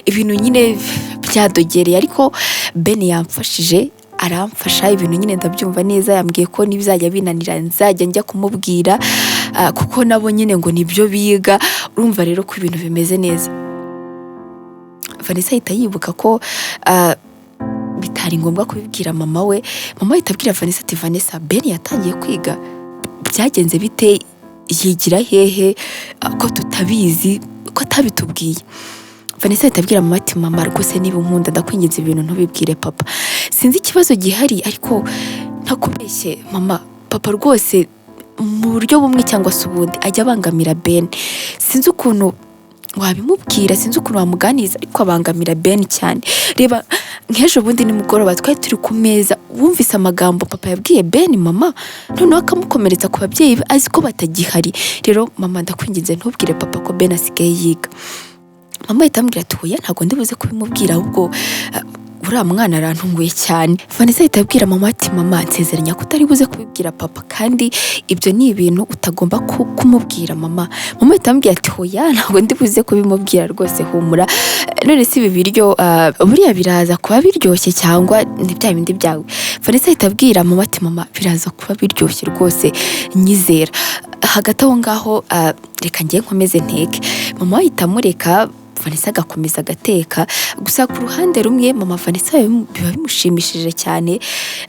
ibintu nyine byadogereye, ariko Ben yamfashije aramfasha, ibintu nyine ndabyumva neza. Yambwiye ko nibizajya binanira nzajya njya kumubwira, kuko nabo nyine ngo nibyo biga. Urumva rero ko ibintu bimeze neza. Vanessa ahita yibuka ko bitari ngombwa kubibwira mama we. Mama ahita abwira Vanessa ati Vanessa Ben yatangiye kwiga, byagenze bite? Yigira hehe ko tutabizi, ko atabitubwiye? Vanessa ahita abwira mama ati mama rwose niba unkunda ndakwinginze ibintu ntubibwire papa, sinzi ikibazo gihari ariko ntakubeshye mama, papa rwose mu buryo bumwe cyangwa se ubundi ajya abangamira Ben, sinzi ukuntu wabimubwira, sinzi ukuntu wamuganiza, ariko abangamira Ben cyane. Reba nk'ejo bundi nimugoroba twari turi ku meza, wumvise amagambo papa yabwiye Ben mama, noneho akamukomeretsa ku babyeyi be azi ko batagihari. Rero mama ndakwinginze ntubwire papa ko Ben asigaye yiga. Mama ahita ambwira ati oya ntabwo ndibuze kubimubwira, ahubwo uriya mwana arantunguye cyane. Vanessa ahita abwira mama ati mama nsezeranya ko utari buze kubibwira papa kandi ibyo ni ibintu utagomba kumubwira mama. Mama ahita ambwira ati hoya ntabwo ndi buze kubimubwira rwose humura. None si ibi biryo buriya biraza kuba biryoshye cyangwa ni bya bindi byawe. Vanessa ahita abwira mama ati mama biraza kuba biryoshye rwose nyizera. Hagati aho ngaho reka ngiye nkomeze nteke. Mama ahita amureka Vanessa agakomeza agateka. Gusa ku ruhande rumwe mama Vanessa biba bimushimishije cyane.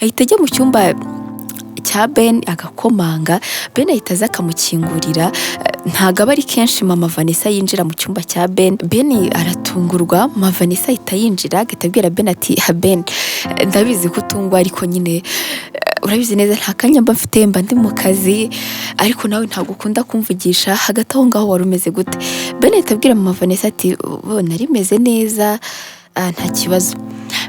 Ahita ajya mu cyumba cya Ben agakomanga. Ben ahita aza akamukingurira. Ntago aba ari kenshi mama Vanessa yinjira mu cyumba cya Ben. Ben aratungurwa. Mama Vanessa ahita yinjira agahita abwira Ben ati ha Ben ndabizi ko utungwa ariko nyine urabizi neza nta kanya mba mfite mba ndi mu kazi ariko nawe ntabwo ukunda kumvugisha. Hagati aho ngaho wari umeze gute? Ben ahita abwira mama Vanessa ati nari meze neza nta kibazo.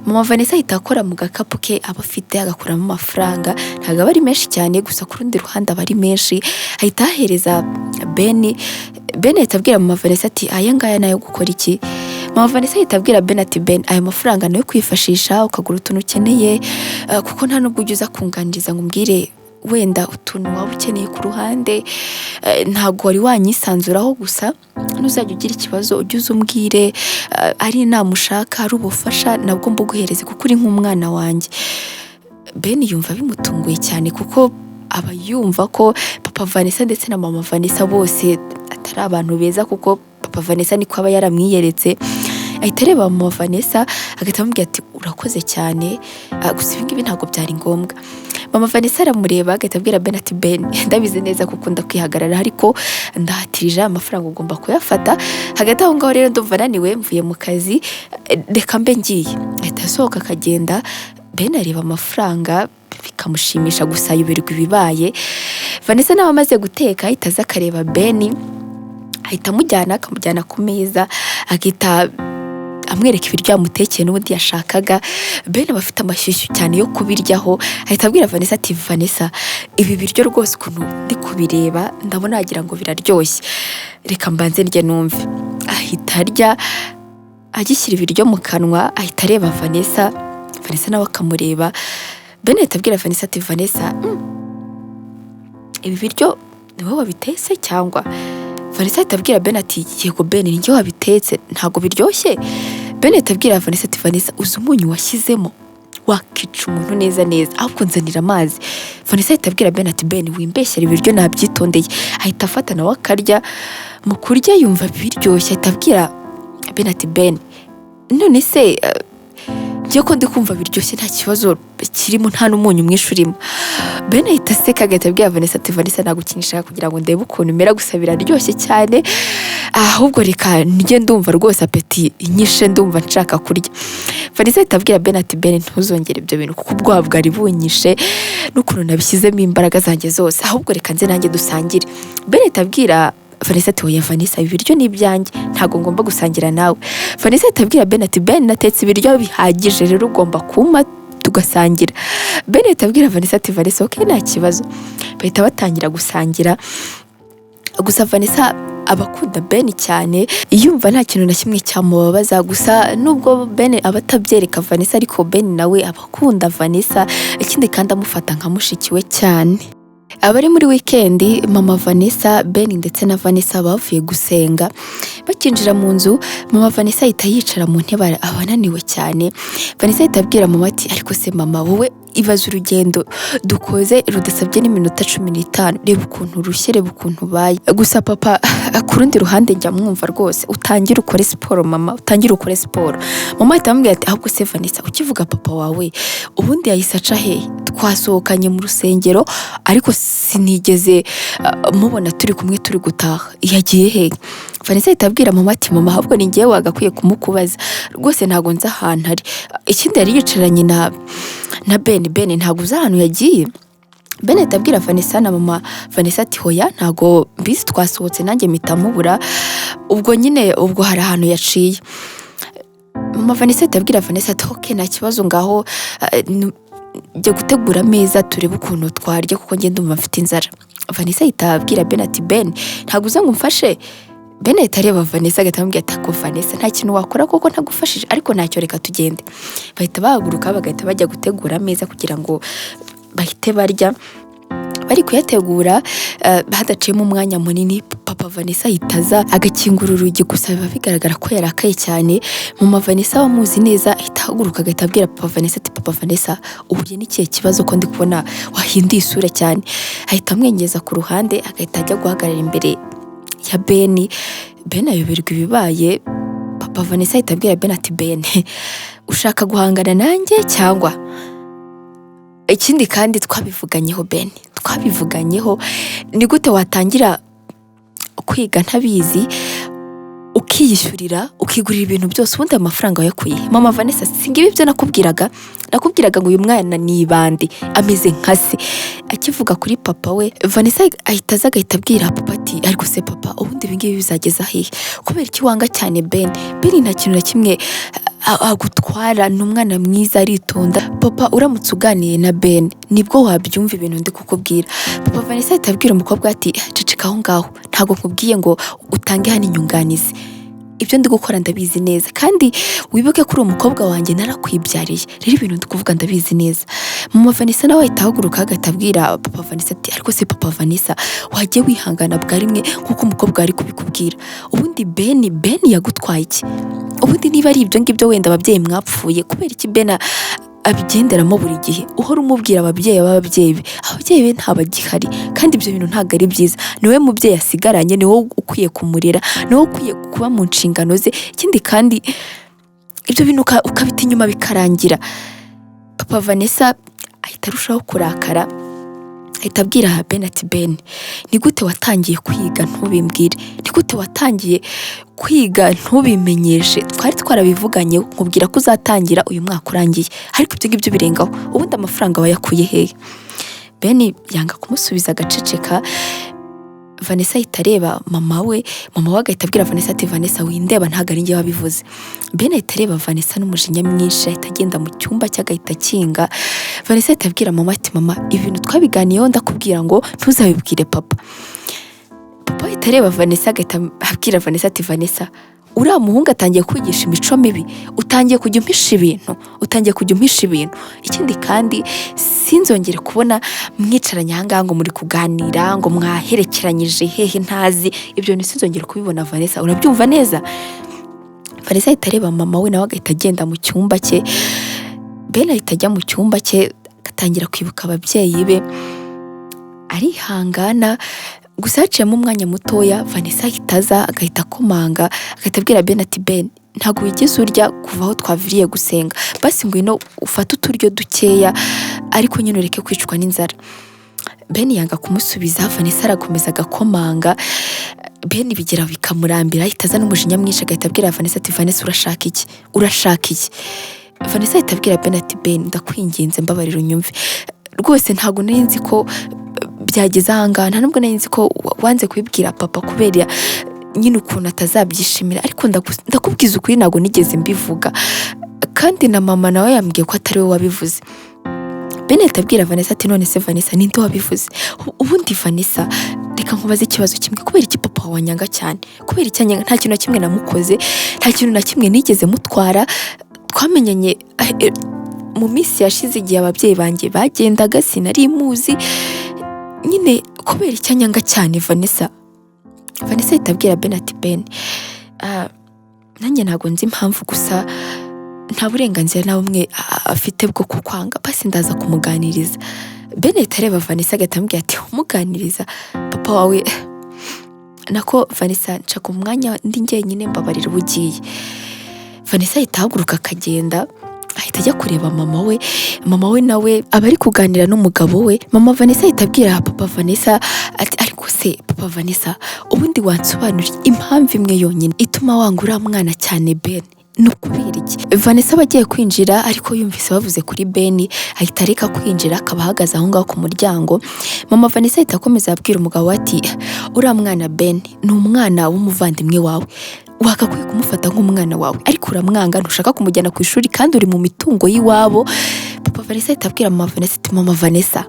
Mama Vanessa ahita akora mu gakapu ke aba afite agakuramo amafaranga. Ntabwo aba ari menshi cyane gusa ku rundi ruhande aba ari menshi. Ahita ahereza Ben. Ben ahita abwira mama Vanessa ati aya ngaya nayo gukora iki? Mama Vanessa ahita abwira Ben ati Ben aya mafaranga nayo kwifashisha ukagura utuntu ukeneye kuko nta nubwo ujya uza kunganiriza ngo umbwire wenda utuntu waba ukeneye ku ruhande. Ntabwo wari wanyisanzuraho gusa nuzajya ugira ikibazo ujye uzumbwire ari inama ushaka ari ubufasha nabwo mbuguhereze kuko uri nk'umwana wanjye. Ben yumva bimutunguye cyane kuko aba yumva ko papa Vanessa ndetse na mama Vanessa bose atari abantu beza kuko papa Vanessa niko aba yaramwiyeretse. Ahita areba mama Vanessa agahita amubwira ati urakoze cyane gusa ibi ngibi ntabwo byari ngombwa. Mama Vanessa aramureba agahita abwira Ben ati Ben ndabizi neza ko ukunda kwihagarara ariko ndahatirije amafaranga ugomba kuyafata. Hagati aho ngaho rero ndumva naniwe mvuye mu kazi reka mbe ngiye. Ahita asohoka akagenda. Ben areba amafaranga bikamushimisha gusa yuberwa ibibaye. Vanessa nawe amaze guteka ahita aza akareba Ben ahita akamujyana ku meza agahita amwereka ibiryo yamutekeye n'ubundi yashakaga. Ben aba afite amashyushyu cyane yo kubiryaho. Ahita abwira Vanessa ati Vanessa ibi biryo rwose ukuntu ndi kubireba ndabona wagira ngo biraryoshye reka mbanze ndye numve. Ahita arya agishyira ibiryo mu kanwa ahita areba Vanessa. Vanessa nawe akamureba. Ben ahita abwira Vanessa ati Vanessa ibi biryo ni wowe wabitetse cyangwa? Vanessa ahita abwira Ben ati yego Ben ni njye wabitetse ntago biryoshye. Ben ahita abwira Vanessa ati Vanessa uzi umunyu washyizemo wakica umuntu neza neza ahubwo nzanira amazi. Vanessa ahita abwira Ben ati Ben wimbeshyera ibiryo nabyitondeye. Ahita afata nawe akarya. Mu kurya yumva biryoshye ahita abwira Ben ati Ben none se njye ko ndi kumva biryoshye nta kibazo kirimo nta n'umunyu mwinshi urimo. Ben ahita aseka agahita abwira Vanessa ati Vanessa nagukinisha kugira ngo ndebe ukuntu umera gusa biraryoshye cyane ahubwo reka njye ndumva rwose apeti inyishe ndumva nshaka kurya. Vanessa ahita abwira Ben ati Ben ntuzongere ibyo bintu kuko ubwoba bwari bunyishe n'ukuntu nabishyizemo imbaraga zanjye zose ahubwo reka nze nanjye dusangire. Ben ahita abwira Vanessa ati oya Vanessa ibiryo ni ibyanjye ntago ngomba gusangira nawe. Vanessa ahita abwira Ben ati Ben natetse ibiryo bihagije rero ugomba kumpa tugasangira. Ben ahita abwira Vanessa ati Vanessa okay nta kibazo. Bahita batangira gusangira. Gusa Vanessa abakunda Ben cyane yumva nta kintu na kimwe cyamubabaza gusa nubwo Ben abatabyereka Vanessa ariko Ben nawe abakunda Vanessa ikindi kandi amufata nka mushikiwe cyane. Abari muri weekend mama Vanessa Ben ndetse na Vanessa bavuye gusenga. Bakinjira mu nzu mama Vanessa ahita yicara mu ntebe abananiwe cyane. Vanessa ahita abwira mama ati ariko se mama wowe ibaza urugendo dukoze rudasabye n'iminota 15 reba ukuntu rushye reba ukuntu baye gusa papa ku rundi ruhande njya mwumva rwose utangira ukore siporo mama utangira ukore siporo. Mama ahita ambwira ati ahubwo se Vanessa ukivuga papa wawe ubundi yahise aca he twasohokanye mu rusengero ariko sinigeze mubona turi kumwe turi gutaha yagiye he? Vanessa ahita abwira mama ati mama ahubwo ni ngiye wagakwiye kumukubaza rwose ntago nza ahantu ari. Ikindi yari yicaranye na Ben ntago uza ahantu yagiye. Ben ahita abwira Vanessa na mama Vanessa ati hoya ntago mbizi twasohotse nanjye mpita mubura ubwo nyine ubwo hari ahantu yaciye. Mama Vanessa ahita abwira Vanessa ati okay nta kibazo ngaho njye gutegura ameza turebe ukuntu twarya kuko njye ndumva mfite inzara. Vanessa ahita abwira Ben ati Ben ntago uza ngo umfashe Ben ahita areba Vanessa agahita amubwira ati ko Vanessa nta kintu wakora koko ntagufashije ariko ntacyo reka tugende. Bahita bahaguruka bagahita bajya gutegura ameza kugira ngo bahite barya. Bari kuyategura hadaciyemo umwanya munini papa Vanessa ahitaza agakingura urugi gusa biba bigaragara ko yarakaye cyane. Mama Vanessa wamuzi neza ahita ahaguruka agahita abwira papa Vanessa ati papa Vanessa uhuye n'ikihe kibazo ko ndi kubona wahinduye isura cyane. Ahita amwengeza ku ruhande agahita ajya guhagarara imbere ya Ben. Ben ayoberwa ibibaye. Papa Vanessa ahita abwira Ben ati Ben ushaka guhangana nanjye cyangwa ikindi kandi twabivuganyeho Ben twabivuganyeho ni gute watangira kwiga ntabizi ukiyishyurira ukigurira ibintu byose ubundi amafaranga wayakuye. Mama Vanessa singibi byo nakubwiraga ngo uyu mwana ni bandi ameze nkase. Akivuga kuri papa we Vanessa ahita agahita abwira papa ati ariko se papa ubundi ibingibi bizageza hehe kubera iki wanga cyane Ben nta kintu na kimwe agutwara n'umwana mwiza aritonda. Papa uramutse uganiye na Ben nibwo wabyumva ibintu ndi kukubwira. Papa Vanessa ahita abwira umukobwa ati ceceka aho ngaho ntago nkubwiye ngo utange hano inyunganizi ibyo ndi gukora ndabizi neza kandi wibuke kuri umukobwa wanjye narakwibyariye rero ibintu ndi kuvuga ndabizi neza. Mama Vanessa nawe ahita ahaguruka agahita abwira papa Vanessa ati ariko se papa Vanessa wajye wihangana bwa rimwe nkuko umukobwa ari kubikubwira ubundi Ben yagutwaye iki ubundi niba ari ibyo ngibyo wenda ababyeyi mwapfuye kubera iki Ben abigenderamo buri gihe uhora umubwira ababyeyi be ntabagihari kandi ibyo bintu ntago ari byiza. Niwe mubyeyi asigaranye niwe ukwiye kumurera niwe ukwiye kuba mu nshingano ze ikindi kandi ibyo bintu ukabita inyuma bikarangira. Papa Vanessa ahita arushaho kurakara ahita abwira Ben ati Ben ni gute watangiye kwiga ntubimbwire ni gute watangiye kwiga ntubimenyeshe twari twarabivuganye nkubwira ko uzatangira uyu mwaka urangiye ariko ibyo ngibyo birengaho ubundi amafaranga wayakuye hehe. Ben yanga kumusubiza agaceceka. Vanessa ahita areba mama we agahita abwira Vanessa ati Vanessa windeba ntago ari njye wabivuze. Ben ahita areba Vanessa n'umujinya mwinshi ahita agenda mu cyumba cy'agahita kinga. Vanessa ahita abwira mama ati mama ibintu twabiganiyeho ndakubwira ngo ntuzabibwire papa. Papa ahita areba Vanessa agahita abwira Vanessa ati Vanessa uriya muhungu atangiye kwigisha imico mibi utangiye kujya umpisha ibintu ikindi kandi sinzongere kubona mwicaranye ahangaha ngo muri kuganira ngo mwaherekeranyije hehe ntazi ibyo sinzongere kubibona Vanessa urabyumva neza. Vanessa ahita areba mama we nawe agahita agenda mu cyumba cye. Ben ahita ajya mu cyumba cye agatangira kwibuka ababyeyi be arihangana gusa haciyemo umwanya mutoya Vanessa ahita aza agahita akomanga agahita abwira Ben ati Ben ntago wigeze urya kuva aho twaviriye gusenga basi ngwino ufate uturyo dukeya ariko nyine ureke kwicwa n'inzara. Ben yanga kumusubiza Vanessa arakomeza agakomanga. Ben bigera bikamurambira ahita aza n'umujinya mwinshi agahita abwira Vanessa ati Vanessa urashaka iki. Vanessa ahita abwira Ben ati Ben ndakwinginze mbabarira unyumve rwose ntago nari nzi ko byageze ahangaha nta nubwo nari nzi ko wanze kubibwira papa kubera nyine ukuntu atazabyishimira ariko ndakubwiza ukuri ntago nigeze mbivuga kandi na mama nawe yambwiye ko atari we wabivuze. Ben ahita abwira Vanessa ati none se Vanessa ninde wabivuze ubundi Vanessa reka nkubaze ikibazo kimwe kubera iki papa wanyanga cyane kubera icyanyanga nta kintu na kimwe namukoze nta kintu na kimwe nigeze mutwara twamenyanye mu minsi yashize igihe ababyeyi banjye bagendaga sinari muzi nyine kubera icyanyanga cyane Vanessa ahita abwira Ben ati Ben nanjye ntago nzi impamvu gusa nta burenganzira na bumwe afite bwo kukwanga basi ndaza kumuganiriza. Ben ahita areba Vanessa agahita amubwira ati umuganiriza papa wawe nako Vanessa nshaka umwanya ndi njyenyine mbabarira ubugiye. Vanessa ahita ahaguruka akagenda ahita ajya kureba mama we nawe aba ari kuganira n'umugabo we. Mama Vanessa ahita abwira papa Vanessa ati ariko se papa Vanessa ubundi wansobanurira impamvu imwe yonyine ituma wangura mwana cyane Ben nukubera iki. Vanessa bagiye kwinjira ariko yumvise bavuze kuri Ben ahita areka kwinjira akaba ahagaze aho ngaho ku muryango. Mama Vanessa ahita akomeza abwira umugabo ati uriya mwana Ben ni umwana w'umuvandimwe wawe wakakwiye kumufata nk'umwana wawe ariko uramwanga ntushaka kumujyana ku ishuri kandi uri mu mitungo y'iwabo. Papa Vanessa ahita abwira mama Vanessa ati mama Vanessa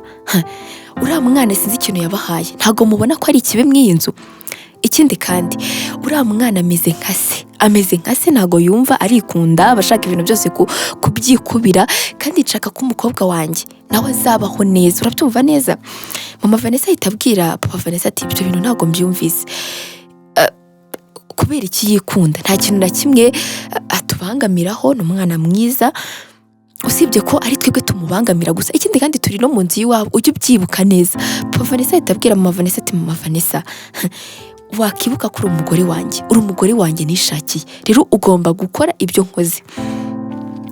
uriya mwana sinzi ikintu yabahaye ntago mubona ko ari ikibi mw'iyi nzu ikindi kandi uriya mwana ameze nka se ntago yumva arikunda abashaka ibintu byose kubyikubira kandi nshaka ko umukobwa wanjye nawe azabaho neza. Urabyumva neza? Mama Vanessa ahita abwira papa Vanessa ati ibyo bintu ntago mbyumvise, kubera iki yikunda, nta kintu na kimwe atubangamiraho, ni umwana mwiza usibye ko ari twebwe tumubangamira gusa, ikindi kandi turi no mu nzu y'iwabo, ujye ubyibuka neza. Papa Vanessa ahita abwira Mama Vanessa ati Mama Vanessa wakibuka ko uri umugore wanjye nishakiye, rero ugomba gukora ibyo nkoze.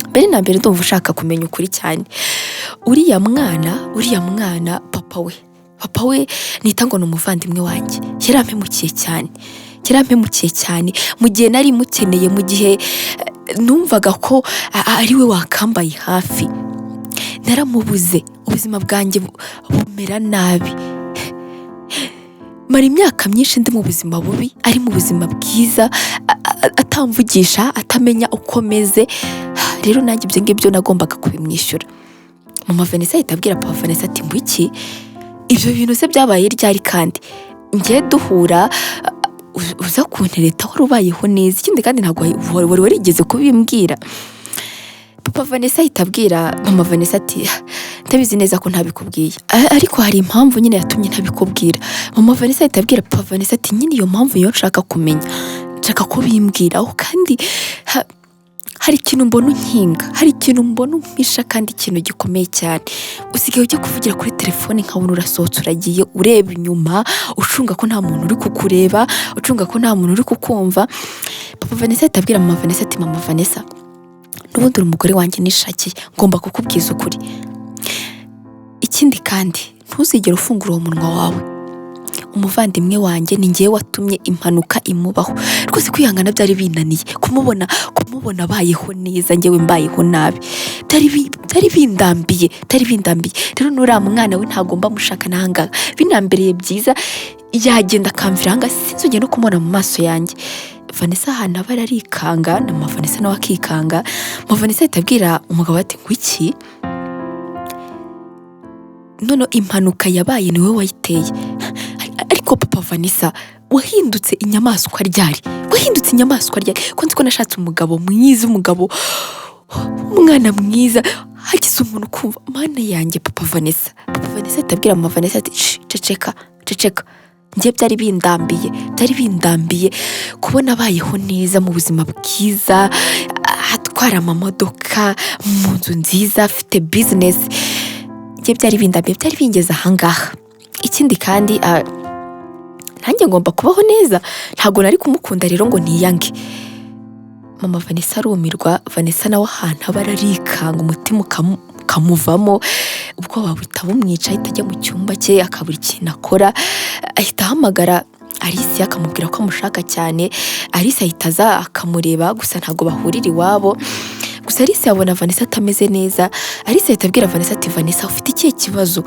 Mbere na mbere ndumva ushaka kumenya ukuri cyane. Uriya mwana papa we nita ngo ni umuvandimwe wanjye, yarampemukiye cyane mu gihe nari mukeneye, mu gihe numvaga ko ari we wakambaye hafi, naramubuze, ubuzima bwanjye bumera nabi, mara imyaka myinshi ndi mu buzima bubi, ari mu buzima bwiza, atamvugisha, atamenya uko meze. Rero nanjye ibyo ngibyo nagombaga kubimwishyura. Mama Vanessa ahita abwira Papa Vanessa ati mbiki ibyo bintu se byabaye ryari, kandi ngiye duhura uza kuntereta wari ubayeho neza, ikindi kandi ntabwo wari warigeze kubimbwira. Papa Vanessa ahita abwira Mama Vanessa ati ndabizi neza ko ntabikubwiye, ariko hari impamvu nyine yatumye ntabikubwira. Mama Vanessa ahita abwira Papa Vanessa ati nyine iyo mpamvu yo nshaka kumenya, nshaka ko bimbwiraho, kandi hari ikintu mbona unkinga, hari ikintu mbona umpisha, kandi ikintu gikomeye cyane. Usigaye ujya kuvugira kuri telefone nkabona urasohotse uragiye ureba inyuma, ucunga ko nta muntu uri kukureba, ucunga ko nta muntu uri kukumva. Papa Vanessa ahita abwira Mama Vanessa ati Mama Vanessa n'ubundi uri umugore wanjye nishakiye, ngomba kukubwiza ukuri. Ikindi kandi ntuzigere ufungura uwo munwa wawe, umuvandimwe wanjye ni ngiye watumye impanuka imubaho. Rwose kwihangana byari binaniye, kumubona abayeho neza, ngewe mbayeho nabi, byari bindambiye. Rero nuriya mwana we ntagomba mushaka nanga, binambereye byiza yagenda akamvira hanga, sinzongeye no kumubona mu maso yanjye. Vanessa ahantu aba arikanga, na Mama Vanessa nawe akikanga. Mama Vanessa ahita abwira umugabo ati ngwiki none impanuka yabaye niwe wayiteye. Ariko Papa Vanessa wahindutse inyamaswa ryari, ko nzi ko nashatse umugabo mwiza, umwana mwiza, hagize umuntu kumva mana yanjye. Papa Vanessa ahita abwira Mama Vanessa ati ceceka, njye byari bindambiye kubona abayeho neza mu buzima bwiza, atwara amamodoka, mu nzu nziza, afite business. Njye byari bingeze ahangaha. Ikindi kandi nanjye ngomba kubaho neza, ntabwo nari kumukunda rero ngo niyange. Mama Vanessa arumirwa. Vanessa nawe ahantu aba arikanga, umutima ukamuvamo, ubwoba buhita bumwica, ahita ajya mu cyumba cye akabura ikintu akora, ahita ahamagara Alice akamubwira ko amushaka cyane. Alice ahita aza akamureba, gusa ntabwo bahurira iwabo. Gusa Alice yabona Vanessa atameze neza. Alice ahita abwira Vanessa ati Vanessa ufite ikihe kibazo,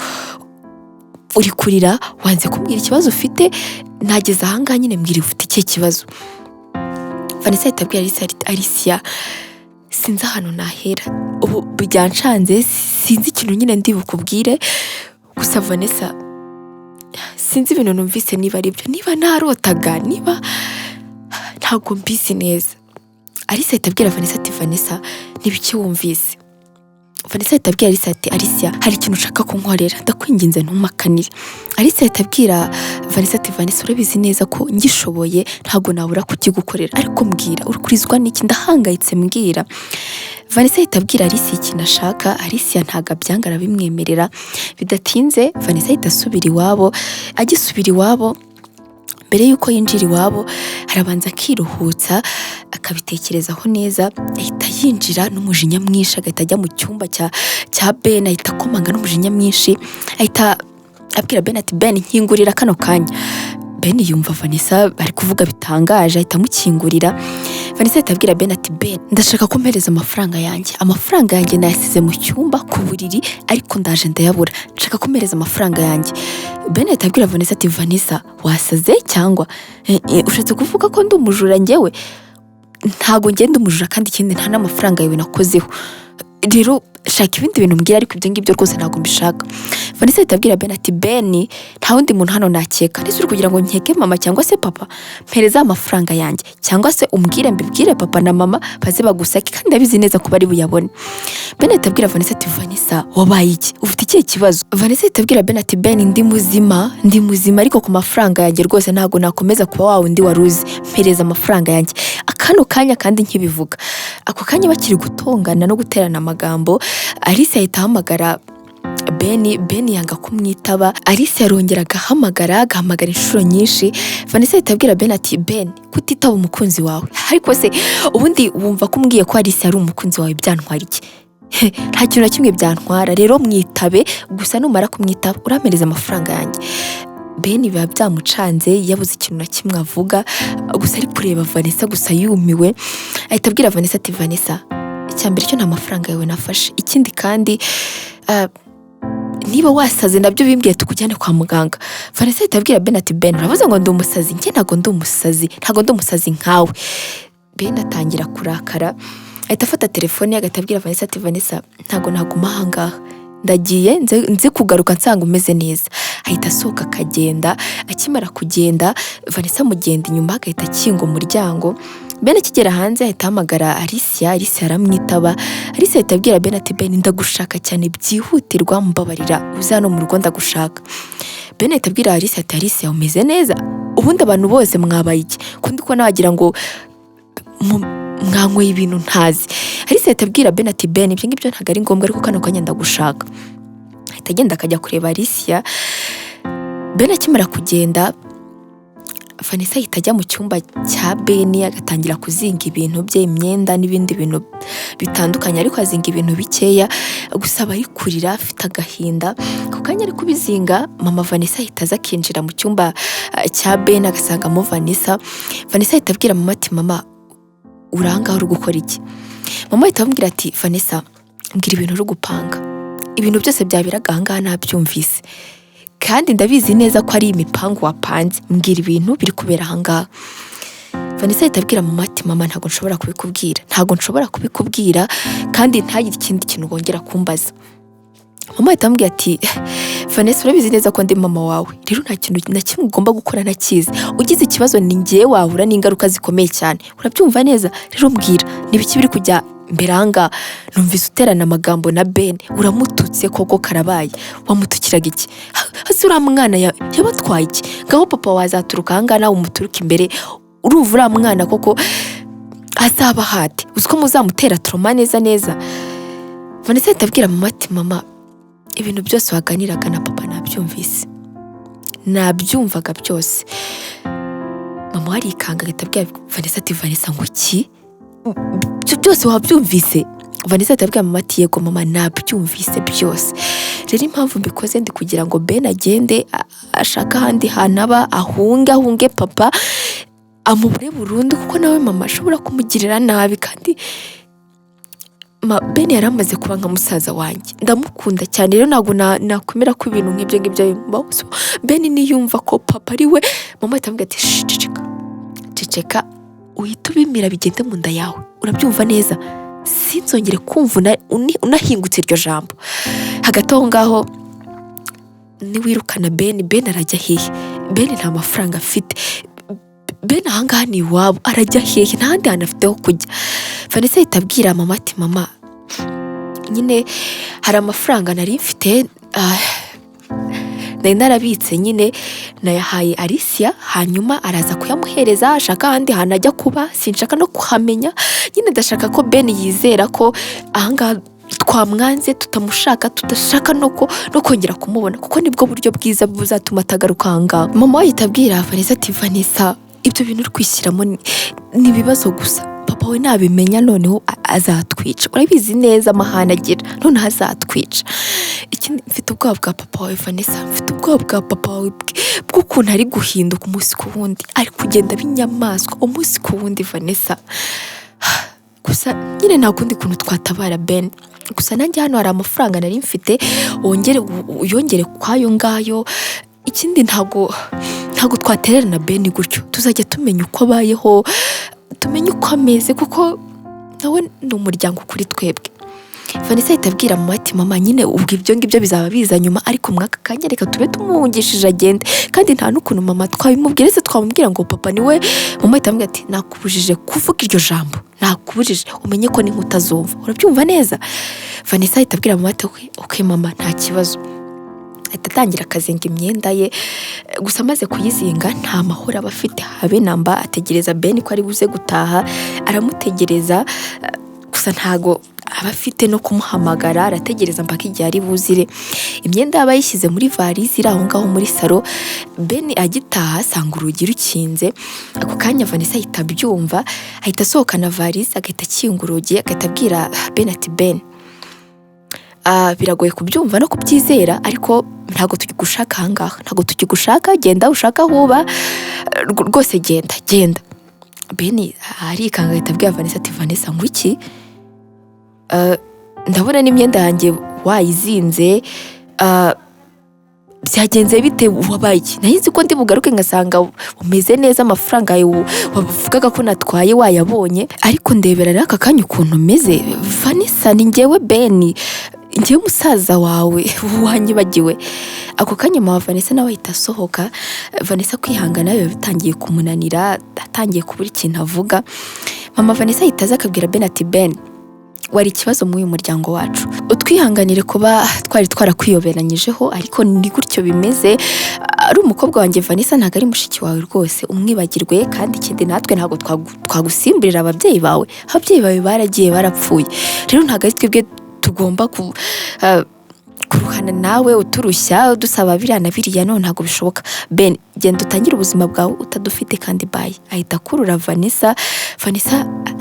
uri kurira, wanze kumbwira ikibazo ufite, nageze ahangaha nyine mbwira ufite ikihe kibazo. Vanessa ahita abwira Alice ati Alicia sinzi ahantu nahera, ubu byancanze, sinzi ikintu nyine ndi bukubwire. Gusa Vanessa sinzi ibintu numvise niba ari byo, niba narotaga, niba ntabwo mbizi neza. Alice ahita abwira Vanessa ati Vanessa nibiki wumvise. Vanessa ahita abwira Alice ati Alicia hari ikintu ushaka kunkorera, ndakwinginze ntumakanire. Alice ahita abwira Vanessa ati Vanessa urabizi neza ko ngishoboye ntabwo nabura kukigukorera, ariko mbwira uri kurizwa n'iki, ndahangayitse mbwira. Vanessa ahita abwira Alice ikintu ashaka. Alice ntago abyanga, arabimwemerera. Bidatinze Vanessa ahita asubira iwabo. Agisubira iwabo, mbere yuko yinjira iwabo arabanza akiruhutsa, akabitekerezaho neza, ahita yinjira n'umujinya mwinshi, agahita ajya mu cyumba cya Ben, ahita akomanga n'umujinya mwinshi, ahita abwira Ben ati Ben nkingurira kano kanya. Ben yumva Vanessa bari kuvuga bitangaje, ahita amukingurira. Vanessa ahita abwira Ben ati Ben ndashaka ko mpereza amafaranga yanjye nayasize mu cyumba ku buriri, ariko ndaje ndayabura, nshaka ko mpereza amafaranga yanjye. Ben ahita abwira Vanessa ati Vanessa wasaze cyangwa ushatse kuvuga ko ndi umujura? Njyewe ntago ngenda umujura, kandi ikindi nta n'amafaranga yawe nakozeho, rero shaka ibindi bintu mbwira, ariko ibyo ngibyo rwose ntago mbishaka. Vanessa ahita abwira Ben ati Ben nta wundi muntu hano nakeka ndetse uri kugira ngo nkeke mama cyangwa se papa mpereza amafaranga yanjye cyangwa se umbwire mbibwire papa na mama baze bagusake kandi ndabizi neza ko bari buyabone. Ben ahita abwira Vanessa ati Vanessa wabaye iki ufite ikihe kibazo? Vanessa ahita abwira Ben ati Ben ndi muzima ariko ku mafaranga yanjye rwose ntago nakomeza kuba wa wundi waruzi mpereza amafaranga yanjye akano kanya kandi nkibivuga. Ako kanya bakiri gutongana no guterana amagambo Alice ahita ahamagara Ben yanga kumwitaba. Alice yarongera agahamagara inshuro nyinshi. Vanessa ahita abwira Ben ati Ben kutitaba umukunzi wawe ariko se ubundi wumva kumbwiye ko Alice ari umukunzi wawe byantwara iki? Nta kintu na kimwe byantwara rero mwitabe gusa numara kumwitaba uramereza amafaranga yanjye. Ben biba byamucanze yabuze ikintu na kimwe avuga gusa ari kureba Vanessa gusa yumiwe. Ahita abwira Vanessa ati Vanessa icyambere cyo nta mafaranga yawe nafashe ikindi kandi niba wasaze nabyo bimbwiye tukujyane kwa muganga. Vanessa ahita abwira Ben ati Ben urabaza ngo ndi umusazi njye ntago ndi umusazi nkawe. Ben atangira kurakara ahita afata telefone agahita abwira Vanessa ati Vanessa ntago naguma ahangaha ndagiye nzi kugaruka nsanga umeze neza. Ahita asohoka akagenda. Akimara kugenda Vanessa mugenda inyuma agahita akinga umuryango. Ben akigera hanze ahita ahamagara Alice aramwitaba. Alice ahita abwira Ben ati Ben ndagushaka cyane byihutirwa mbabarira uzano mu rugo ndagushaka. Ben ahita abwira Alice ati Alice umeze neza ubundi abantu bose mwabaye iki kundi ko nagira ngo mwanyweye ibintu ntazi. Alice ahita abwira Ben ati Ben ibyo ngibyo ntago ari ngombwa ariko kano kanya ndagushaka. Ahita agenda akajya kureba Alice. Ben akimara kugenda Vanessa ahita ajya mu cyumba cya Ben agatangira kuzinga ibintu bye imyenda n'ibindi bintu bitandukanye ariko azinga ibintu bikeya gusa aba ari kurira afite agahinda. Ku kanya ari kubizinga mama Vanessa ahita aza akinjira mu cyumba cya Ben agasangamo Vanessa ahita abwira mama ati mama urangaho uri gukora iki? Mama ahita amubwira ati Vanessa mbwira ibintu uri gupanga ibintu byose byabiraga ahangaha nabyumvise kandi ndabizi neza ko ari imipango wapanze mbwira ibintu biri kubera ahangaha. Vanessa ahita abwira mama ati mama ntago nshobora kubikubwira kandi ntagire ikindi kintu wongera kumbaza. Mama ahita amubwira ati Vanessa urabizi neza ko ndi mama wawe rero nta kintu na kimwe ugomba gukora ntakizi ugize ikibazo ni ngiye wahura n'ingaruka zikomeye cyane urabyumva neza rero mbwira nibiki biri kujya mbere ahangaha. Numvise uterana amagambo na Ben uramututse koko karabaye wamutukiraga iki? Hasi uriya mwana yabatwaye iki? Ngaho papa wazaturuka ahangaha nawe umuturuka imbere urumva uriya mwana koko azaba hati uziko muzamutera trauma neza. Vanessa ahita abwira mama ati mama ibintu byose waganiraga na papa nabyumvaga byose. Mama warikanga agahita abwira Vanessa ati Vanessa ngo iki byose wabyumvise? Vanessa ahita abwira mama ati yego mama nabyumvise byose rero impamvu mbikoze ndi kugira ngo Ben agende ashaka ahandi hantu aba ahunge papa amubure burundu kuko nawe mama ashobora kumugirira nabi kandi Ben yaramaze kuba nka musaza wanjye ndamukunda cyane rero ntago nakwemera ko ibintu nk'ibyo ngibyo bimbaho. Ben niyumva ko papa ari we mama ahita amubwira ati ceceka uhita ubimira bigende mu nda yawe urabyumva neza sinzongere kumva unahingutse iryo jambo. Hagati aho ngaho niwirukana Ben arajya hehe? Ben nta mafaranga afite. Ben ahangaha ni iwabo arajya hehe? nta handi hantu afite ho kujya. Vanessa ahita abwira mama ati mama nyine hari amafaranga nari mfite nari narabitse nyine nayahaye Alice hanyuma araza kuyamuhereza ashaka ahandi hantu ajya kuba sinshaka no kuhamenya nyine ndashaka ko Ben yizera ko ahangaha twamwanze tutamushaka tudashaka no kongera kumubona kuko nibwo buryo bwiza buzatuma atagaruka ahangaha. Mama ahita abwira Vanessa ati Vanessa ibyo bintu uri kwishyiramo ni ibibazo gusa papa we nabimenya noneho azatwica urabizi neza amahane agira noneho azatwica. Ikindi mfite ubwoba bwa papa wawe Vanessa mfite ubwoba bwa papa wawe bw'ukuntu ari guhinduka umunsi ku wundi ari kugenda binyamaswa umunsi ku wundi Vanessa. Gusa nyine nta kundi kuntu twatabara Ben gusa nanjye hano hari amafaranga nari mfite uyongere kwayo ngayo. Ikindi ntago twatererana Ben gutyo tuzajya tumenya uko abayeho tumenye uko ameze kuko nawe ni umuryango kuri twebwe. Vanessa ahita abwira mama ati mama nyine ubwo ibyo ngibyo bizaba biza nyuma ariko mwaka kanya reka tube tumuhungishije agende kandi nta n'ukuntu mama twabimubwira se twamubwira ngo papa niwe. Mama ahita amubwira ati nakubujije kuvuga iryo jambo, nakubujije umenye ko n'inkuta zumva, urabyumva neza. Vanessa ahita abwira mama ati okay mama nta kibazo. Ahita atangira akazinga imyenda ye, gusa amaze kuyizinga nta mahoro aba afite habe namba. Ategereza Ben ko ari buze gutaha, aramutegereza gusa ntago aba afite no kumuhamagara, arategereza mpaka igihe ari buzire. Imyenda aba yishyize muri valise iri aho ngaho muri salo. Ben agitaha asanga urugi rukinze, ako kanya Vanessa ahita abyumva, ahita asohokana valise agahita akinga urugi, agahita abwira Ben ati Ben, biragoye kubyumva no kubyizera ariko ntago tukigushaka ahangaha, ntago tukigushaka, genda ushaka huba rwose, genda. Ben arikanga ahita abwira Vanessa ati Vanessa ngwiki, ndabona n'imyenda yanjye wayizinze, byagenze bite, wabaye iki? Nahize ko ndi bugaruke ngasanga umeze neza, amafaranga wavugaga ko natwaye wayabonye, ariko ndebera rero aka kanya ukuntu umeze. Vanessa ni njyewe Ben, njyewe musaza wawe wanyibagiwe. Ako kanya mama Vanessa nawe ahita asohoka. Vanessa kwihangana biba bitangiye kumunanira, atangiye kubura ikintu avuga. Mama Vanessa ahita aza akabwira Ben ati Ben, wari ikibazo mu uyu muryango wacu, utwihanganire kuba twari twarakwiyoberanyijeho ariko ni gutyo bimeze. Ari umukobwa wanjye Vanessa ntago ari mushiki wawe rwose, umwibagirwe, kandi ikindi natwe ntago twagusimburira ababyeyi bawe baragiye barapfuye, rero ntago ari twebwe tugomba kuruhana nawe uturushya dusaba biriya na biriya, none ntago bishoboka. Ben genda utangire ubuzima bwawe utadufite kandi bye. Ahita akurura Vanessa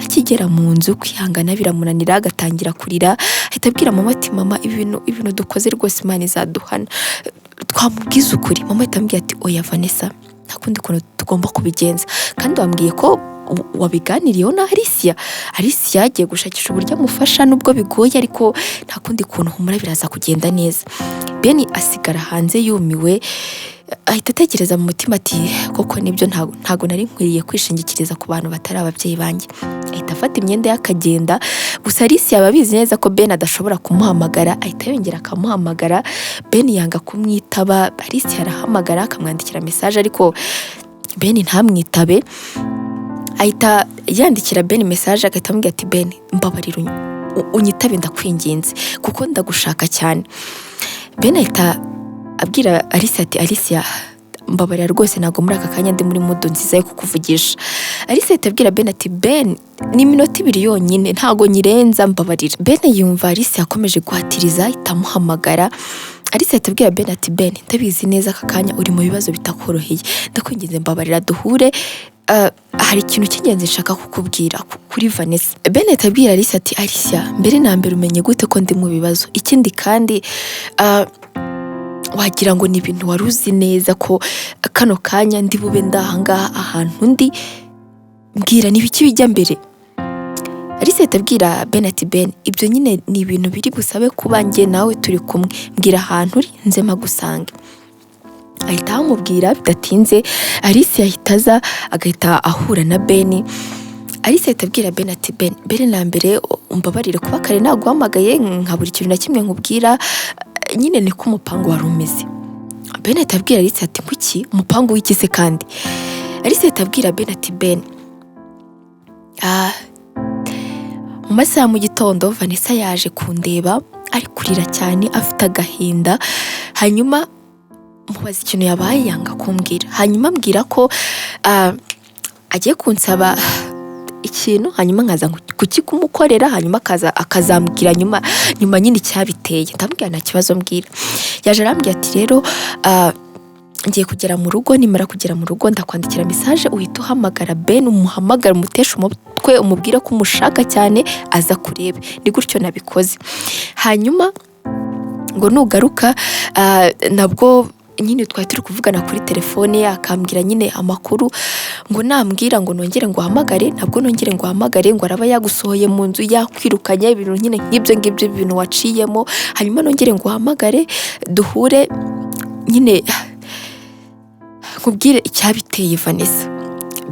akigera mu nzu kwihangana biramunanira, agatangira kurira. Ahita abwira mama ati mama ibintu dukoze rwose Imana izaduhana, twamubwiza ukuri. Mama ahita ambwira ati oya Vanessa, ntakundi kuntu tugomba kubigenza, kandi wambwiye ko wabiganiriyeho na Alicia agiye gushakisha uburyo amufasha nubwo bigoye, ariko nta kundi kuntu humura biraza kugenda neza. Ben asigara hanze yumiwe, ahita atekereza mu mutima ati koko nibyo, ntago nari nkwiriye kwishingikiriza ku bantu batari ababyeyi banjye. Ahita afata imyenda y'akagenda, gusa Alicia ababizi neza ko Ben adashobora kumuhamagara, ahita yongera akamuhamagara. Ben yanga kumwitaba, Alicia arahamagara akamwandikira message ariko Ben ntamwitabe. Ahita yandikira Ben message agahita amubwira ati Ben mbabarira unyitabe ndakwinginze kuko ndagushaka cyane. Ben ahita abwira Alicia ati Alicia mbabarira rwose ntago muri aka kanya ndi muri mood nziza yo kukuvugisha. Alicia ahita abwira Ben ati Ben ni iminota 2 yonyine ntago nyirenza mbabarira. Ben yumva Alicia akomeje guhatiriza, ahita amuhamagara. Alicia ahita abwira Ben ati Ben ndabizi neza aka kanya uri mu bibazo bitakoroheye, ndakwinginze mbabarira duhure, hari ikintu cy'ingenzi nshaka kukubwira kuri Vanessa. Ben ahita abwira Alicia ati Alicia mbere na mbere umenye gute ko ndi mu bibazo, ikindi kandi wagira ngo ni ibintu waruzi neza ko kano kanya ndi bube ndahangaha ahantu ndi, mbwira nibiki bijya mbere. Alicia ahita abwira Ben ati Ben ibyo nyine ni ibintu biri busabe kuba njye nawe turi kumwe, mbwira ahantu uri nze magusange. Ahita amubwira bidatinze, Alicia ahita aza agahita ahura na Ben. Alicia ahita abwira Ben ati Ben mbere na mbere umbabarire kuba kare naguhamagaye nkabura ikintu na kimwe nkubwira, nyine ni ko umupango wari umeze. Ben ahita abwira Alicia ati kuki umupango w'ikise kandi? Alicia ahita abwira Ben ati Ben mu masaha mu gitondo Vanessa yaje kundeba ari kurira cyane afite agahinda, hanyuma mubaza ikintu yabaye yanga kumbwira, hanyuma ambwira ko agiye kunsaba ikintu, hanyuma nkaza kukikumukorera, hanyuma akazambwira nyuma nyine cyabiteye. Ndambwira nta kibazo mbwira. Yaje arambwira ati rero ngiye kugera mu rugo, nimara kugera mu rugo ndakwandikira message uhita uhamagara Ben, umuhamagara umutesha umutwe umubwira ko umushaka cyane aza kurebe. Ni gutyo nabikoze. Hanyuma ngo nugaruka nabwo nyine twari turi kuvugana kuri telefone, akambwira nyine amakuru ngo nambwira ngo nongere ngo uhamagare, nabwo nongere ngo uhamagare, ngo araba yagusohoye mu nzu yakwirukanye, ibintu nyine nk'ibyo ibintu waciyemo, hanyuma nongere ngo uhamagare duhure nyine nkubwire icyabiteye Vanessa.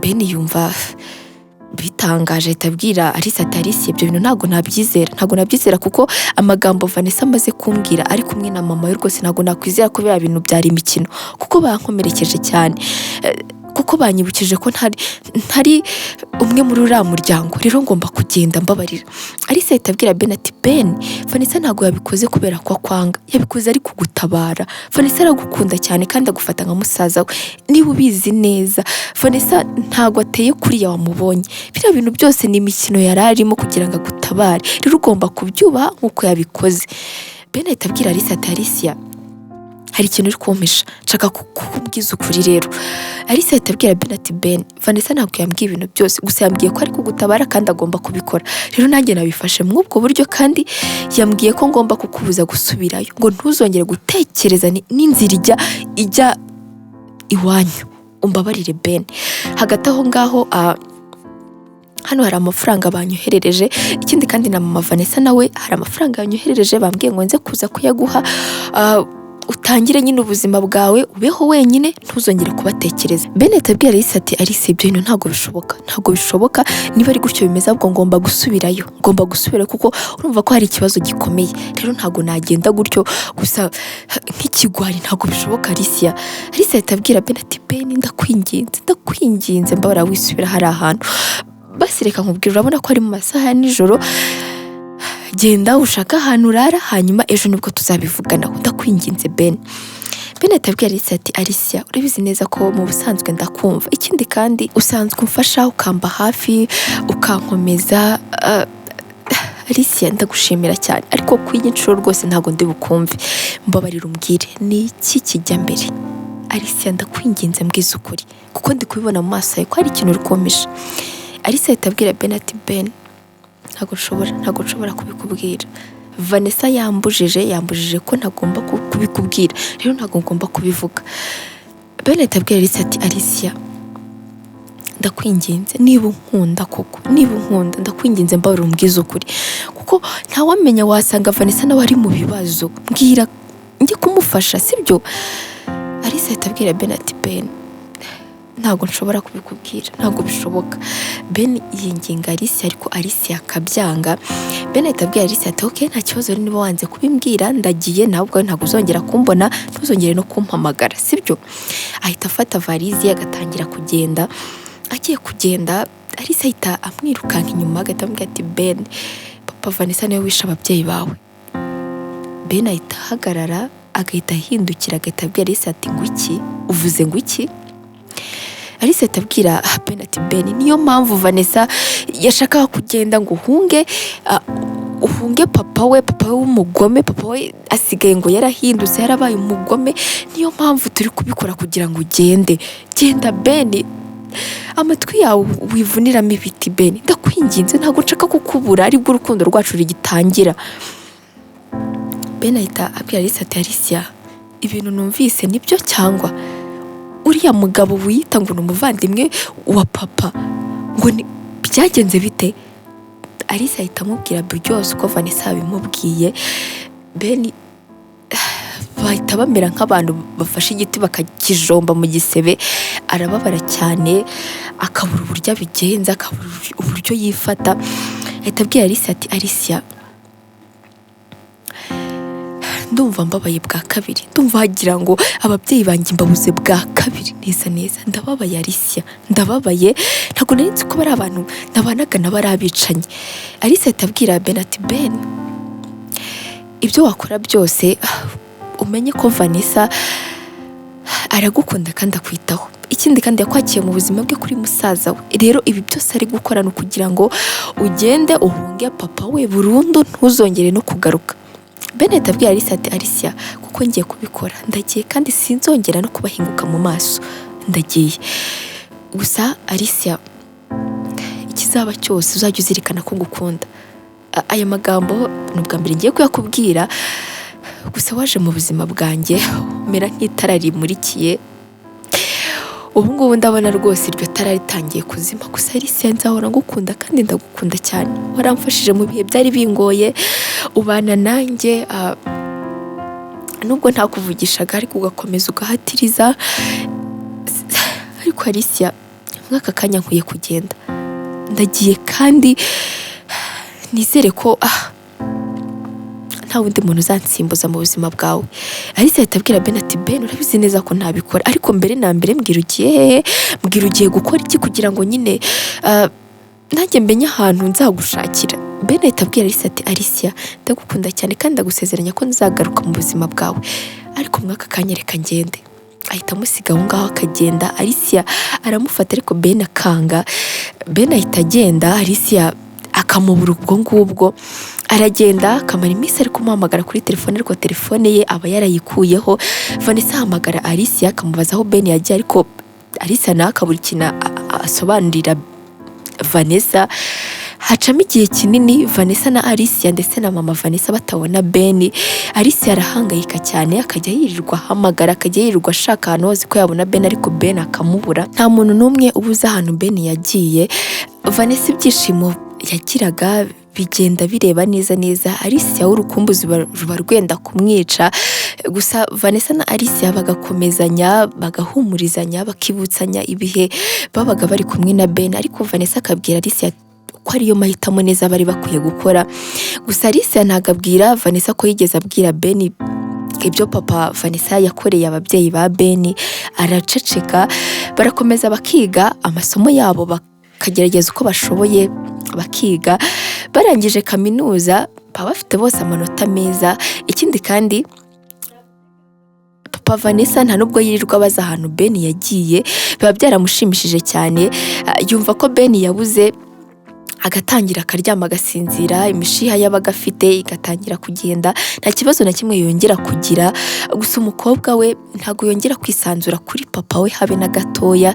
Ben yumva bitangaje ahita abwira Alicia ati Alicia ibyo bintu ntabwo nabyizera kuko amagambo Vanessa amaze kumbwira ari kumwe na mama we rwose ntabwo nakwizera ko bya bintu byari imikino kuko bankomerekeje cyane kuko banyibukije ko ntari umwe muri uriya muryango rero ngomba kugenda mbabarira. Alicia ahita abwira Ben ati Ben, Vanessa ntabwo yabikoze kubera ko akwanga, yabikoze ari kugutabara. Vanessa aragukunda cyane kandi agufata nka musaza we, niba ubizi neza Vanessa ntabwo ateye kuriya wamubonye, biriya bintu byose ni imikino yari arimo kugira ngo agutabare, rero ugomba kubyubaha nk'uko yabikoze. Ben ahita abwira Alicia ati Alicia hari ikintu uri kumpisha nshaka kukubwiza ukuri rero. Alicia ahita abwira Ben ati Ben, Vanessa ntabwo yambwiye ibintu byose, gusa yambwiye ko ari kugutabara kandi agomba kubikora, rero nanjye nabifashe mw'ubwo buryo kandi yambwiye ko ngomba kukubuza gusubirayo, ngo ntuzongere gutekereza n'inzira ijya iwanyu, umbabarire Ben. Hagati aho ngaho hano hari amafaranga banyoherereje, ikindi kandi na mama Vanessa nawe hari amafaranga yanyoherereje, bambwiye ngo nze kuza kuyaguha utangire nyine ubuzima bwawe ubeho wenyine ntuzongere kubatekereza. Ben atabwira Alicia ati Alicia ibyo bintu ntabwo bishoboka, niba ari gutyo bimeze ahubwo ngomba gusubirayo kuko urumva ko hari ikibazo gikomeye, rero ntabwo nagenda gutyo gusa nk'ikigwari, ntabwo bishoboka Alicia. Alicia atabwira Ben ati Ben ndakwinginze mbabara wisubira hari ahantu basi reka nkubwira, urabona ko ari mu masaha ya nijoro, genda ushaka ahantu urara hanyuma ejo nibwo tuzabivuganaho, ndakwinginze Ben. Ben atabwira Alicia ati Alicia urabizi neza ko mu busanzwe ndakumva, ikindi kandi usanzwe umfasha ukamba hafi ukankomeza, Alicia ndagushimira cyane, ariko kw'iyi nshuro rwose ntabwo ndi bukumve, mbabarira umbwire ni iki kijya mbere. Alicia ndakwinginze mbwiza ukuri kuko ndi kubibona mu maso yawe ko hari ikintu uri kumpisha. Alicia atabwira Ben ati Ben ntabwo nshobora kubikubwira, Vanessa yambujije ko ntagomba kubikubwira, rero ntabwo ngomba kubivuga. Ben atabwira Alicia ati Alicia ndakwinginze niba unkunda ndakwinginze mbabarira umbwiza ukuri kuko ntawamenya wasanga Vanessa nawe ari mu bibazo, mbwira njye kumufasha sibyo. Alicia atabwira Ben ati Ben ntabwo nshobora kubikubwira, ntabwo bishoboka. Ben yinginga Alicia ariko Alicia akabyanga. Ben atabwira Alicia ati okay nta kibazo, niba wanze kubimbwira ndagiye, ntabwo ntabwo uzongera kumbona, ntuzongere no kumpamagara sibyo. Ahita afata valizi agatangira kugenda. Agiye kugenda Alicia ahita amwirukanka inyuma agatambwira ati Ben, papa Vanessa niwe wishe ababyeyi bawe. Ben ahita ahagarara agahita ahindukira agahita abwira Alicia ati ngwiki uvuze ngwiki. Alicia atabwira Ben ati Ben niyo mpamvu Vanessa yashakaga kugenda ngo uhunge papa we w'umugome, papa we asigaye ngo yarahindutse yarabaye umugome, niyo mpamvu turi kubikora kugira ngo genda Ben, amatwi yawe wivuniramo ibiti Ben, ndakwinginze ntabwo nshaka kukubura, aribwo urukundo rwacu rugitangira. Ben ahita abwira Alicia ati Alicia ibintu numvise nibyo cyangwa uriya mugabo wiyita ngo ni umuvandimwe wa papa ngo byagenze bite? Alicia ahita amubwira byose uko Vanessa yabimubwiye. Ben bahita bamera nk'abantu bafashe igiti bakakijomba mu gisebe, arababara cyane akabura uburyo abigenza, akabura uburyo yifata. Ahita abwira Alicia ati Alicia ndumva mbabaye bwa kabiri, ndumva hagira ngo ababyeyi banjye mbabuze bwa kabiri neza, ndababaye Alicia, ndababaye, ntabwo nari nzi ko bari abantu nabanaga n'abari abicanyi. Alicia atabwira Ben ati Ben ibyo wakora byose umenye ko Vanessa aragukunda kandi akwitaho, ikindi kandi yakwakiye mu buzima bwe kuri musaza we, rero ibi byose ari gukora no kugira ngo ugende uhunge papa we burundu ntuzongere no kugaruka. Ben atabwira Alicia ati Alicia kuko ngiye kubikora ndagiye kandi sinzongera no kubahinguka mu maso, ndagiye gusa Alicia ikizaba cyose uzajya uzirikana ko ngukunda. Aya magambo n'ubwa mbere ngiye kuyakubwira, gusa waje mu buzima bwanjye mera nk'itara rimurikiye, ubu ngubu ndabona rwose iryo tara ritangiye kuzima, gusa Alicia nzahora ngukunda kandi ndagukunda cyane, waramfashije mu bihe byari bingoye, ubana nanjye nubwo ntakuvugishaga ariko ugakomeza ugahatiriza, ariko Alicia mwaka kanya nkwiye kugenda, ndagiye kandi nizere ko nta wundi muntu uzansimbuza mu buzima bwawe. Alice ahita abwira Ben ati Ben urabizi neza ko ntabikora, ariko mbere na mbere mbwira ugiye hehe, mbwira ugiye gukora iki kugira ngo nyine nanjye mbenye ahantu nzagushakira. Ben ahita abwira Alice ati Alicia ndagukunda cyane kandi ndagusezeranya ko nzagaruka mu buzima bwawe, ariko mwaka kanyereka ngende. Ahita amusiga aho ngaho akagenda. Alicia aramufata ariko Ben akanga. Ben ahita agenda, Alicia akamubura ubwo ngubwo. Aragenda akamara iminsi ari kumuhamagara kuri telefone, ariko telefone ye aba yarayikuyeho. Vanessa ahamagara Alicia akamubaza aho Ben yagiye, ariko Alicia nawe akabura ikintu asobanurira Vanessa. Hacamo igihe kinini Vanessa na Alicia ndetse na mama Vanessa batabona Ben. Alicia arahangayika cyane, akajya yirirwa ahamagara, akajya yirirwa ashaka ahantu hose ko yabona Ben, ariko Ben akamubura. Nta muntu n'umwe ubuze ahantu Ben yagiye. Vanessa ibyishimo yagiraga bigenda bireba neza. Alicia urukumbuzi ruba rwenda kumwica. Gusa Vanessa na Alicia bagakomezanya, bagahumurizanya, bakibutsanya ibihe babaga bari kumwe na Ben, ariko Vanessa akabwira Alicia ko ariyo mahitamo neza bari bakwiye gukora. Gusa Alicia ntago abwira Vanessa ko yigeze abwira Ben ibyo papa Vanessa yakoreye ababyeyi ba Ben. Araceceka, barakomeza bakiga amasomo yabo, bakagerageza uko bashoboye bakiga. Barangije kaminuza baba bafite bose amanota meza. Ikindi kandi papa Vanessa nta nubwo yirirwa baza ahantu Ben yagiye, biba byaramushimishije cyane. Yumva ko Ben yabuze, agatangira akaryama agasinzira, imishiha yabaga afite igatangira kugenda, nta kibazo na kimwe yongera kugira. Gusa umukobwa we ntago yongera kwisanzura kuri papa we habe na gatoya.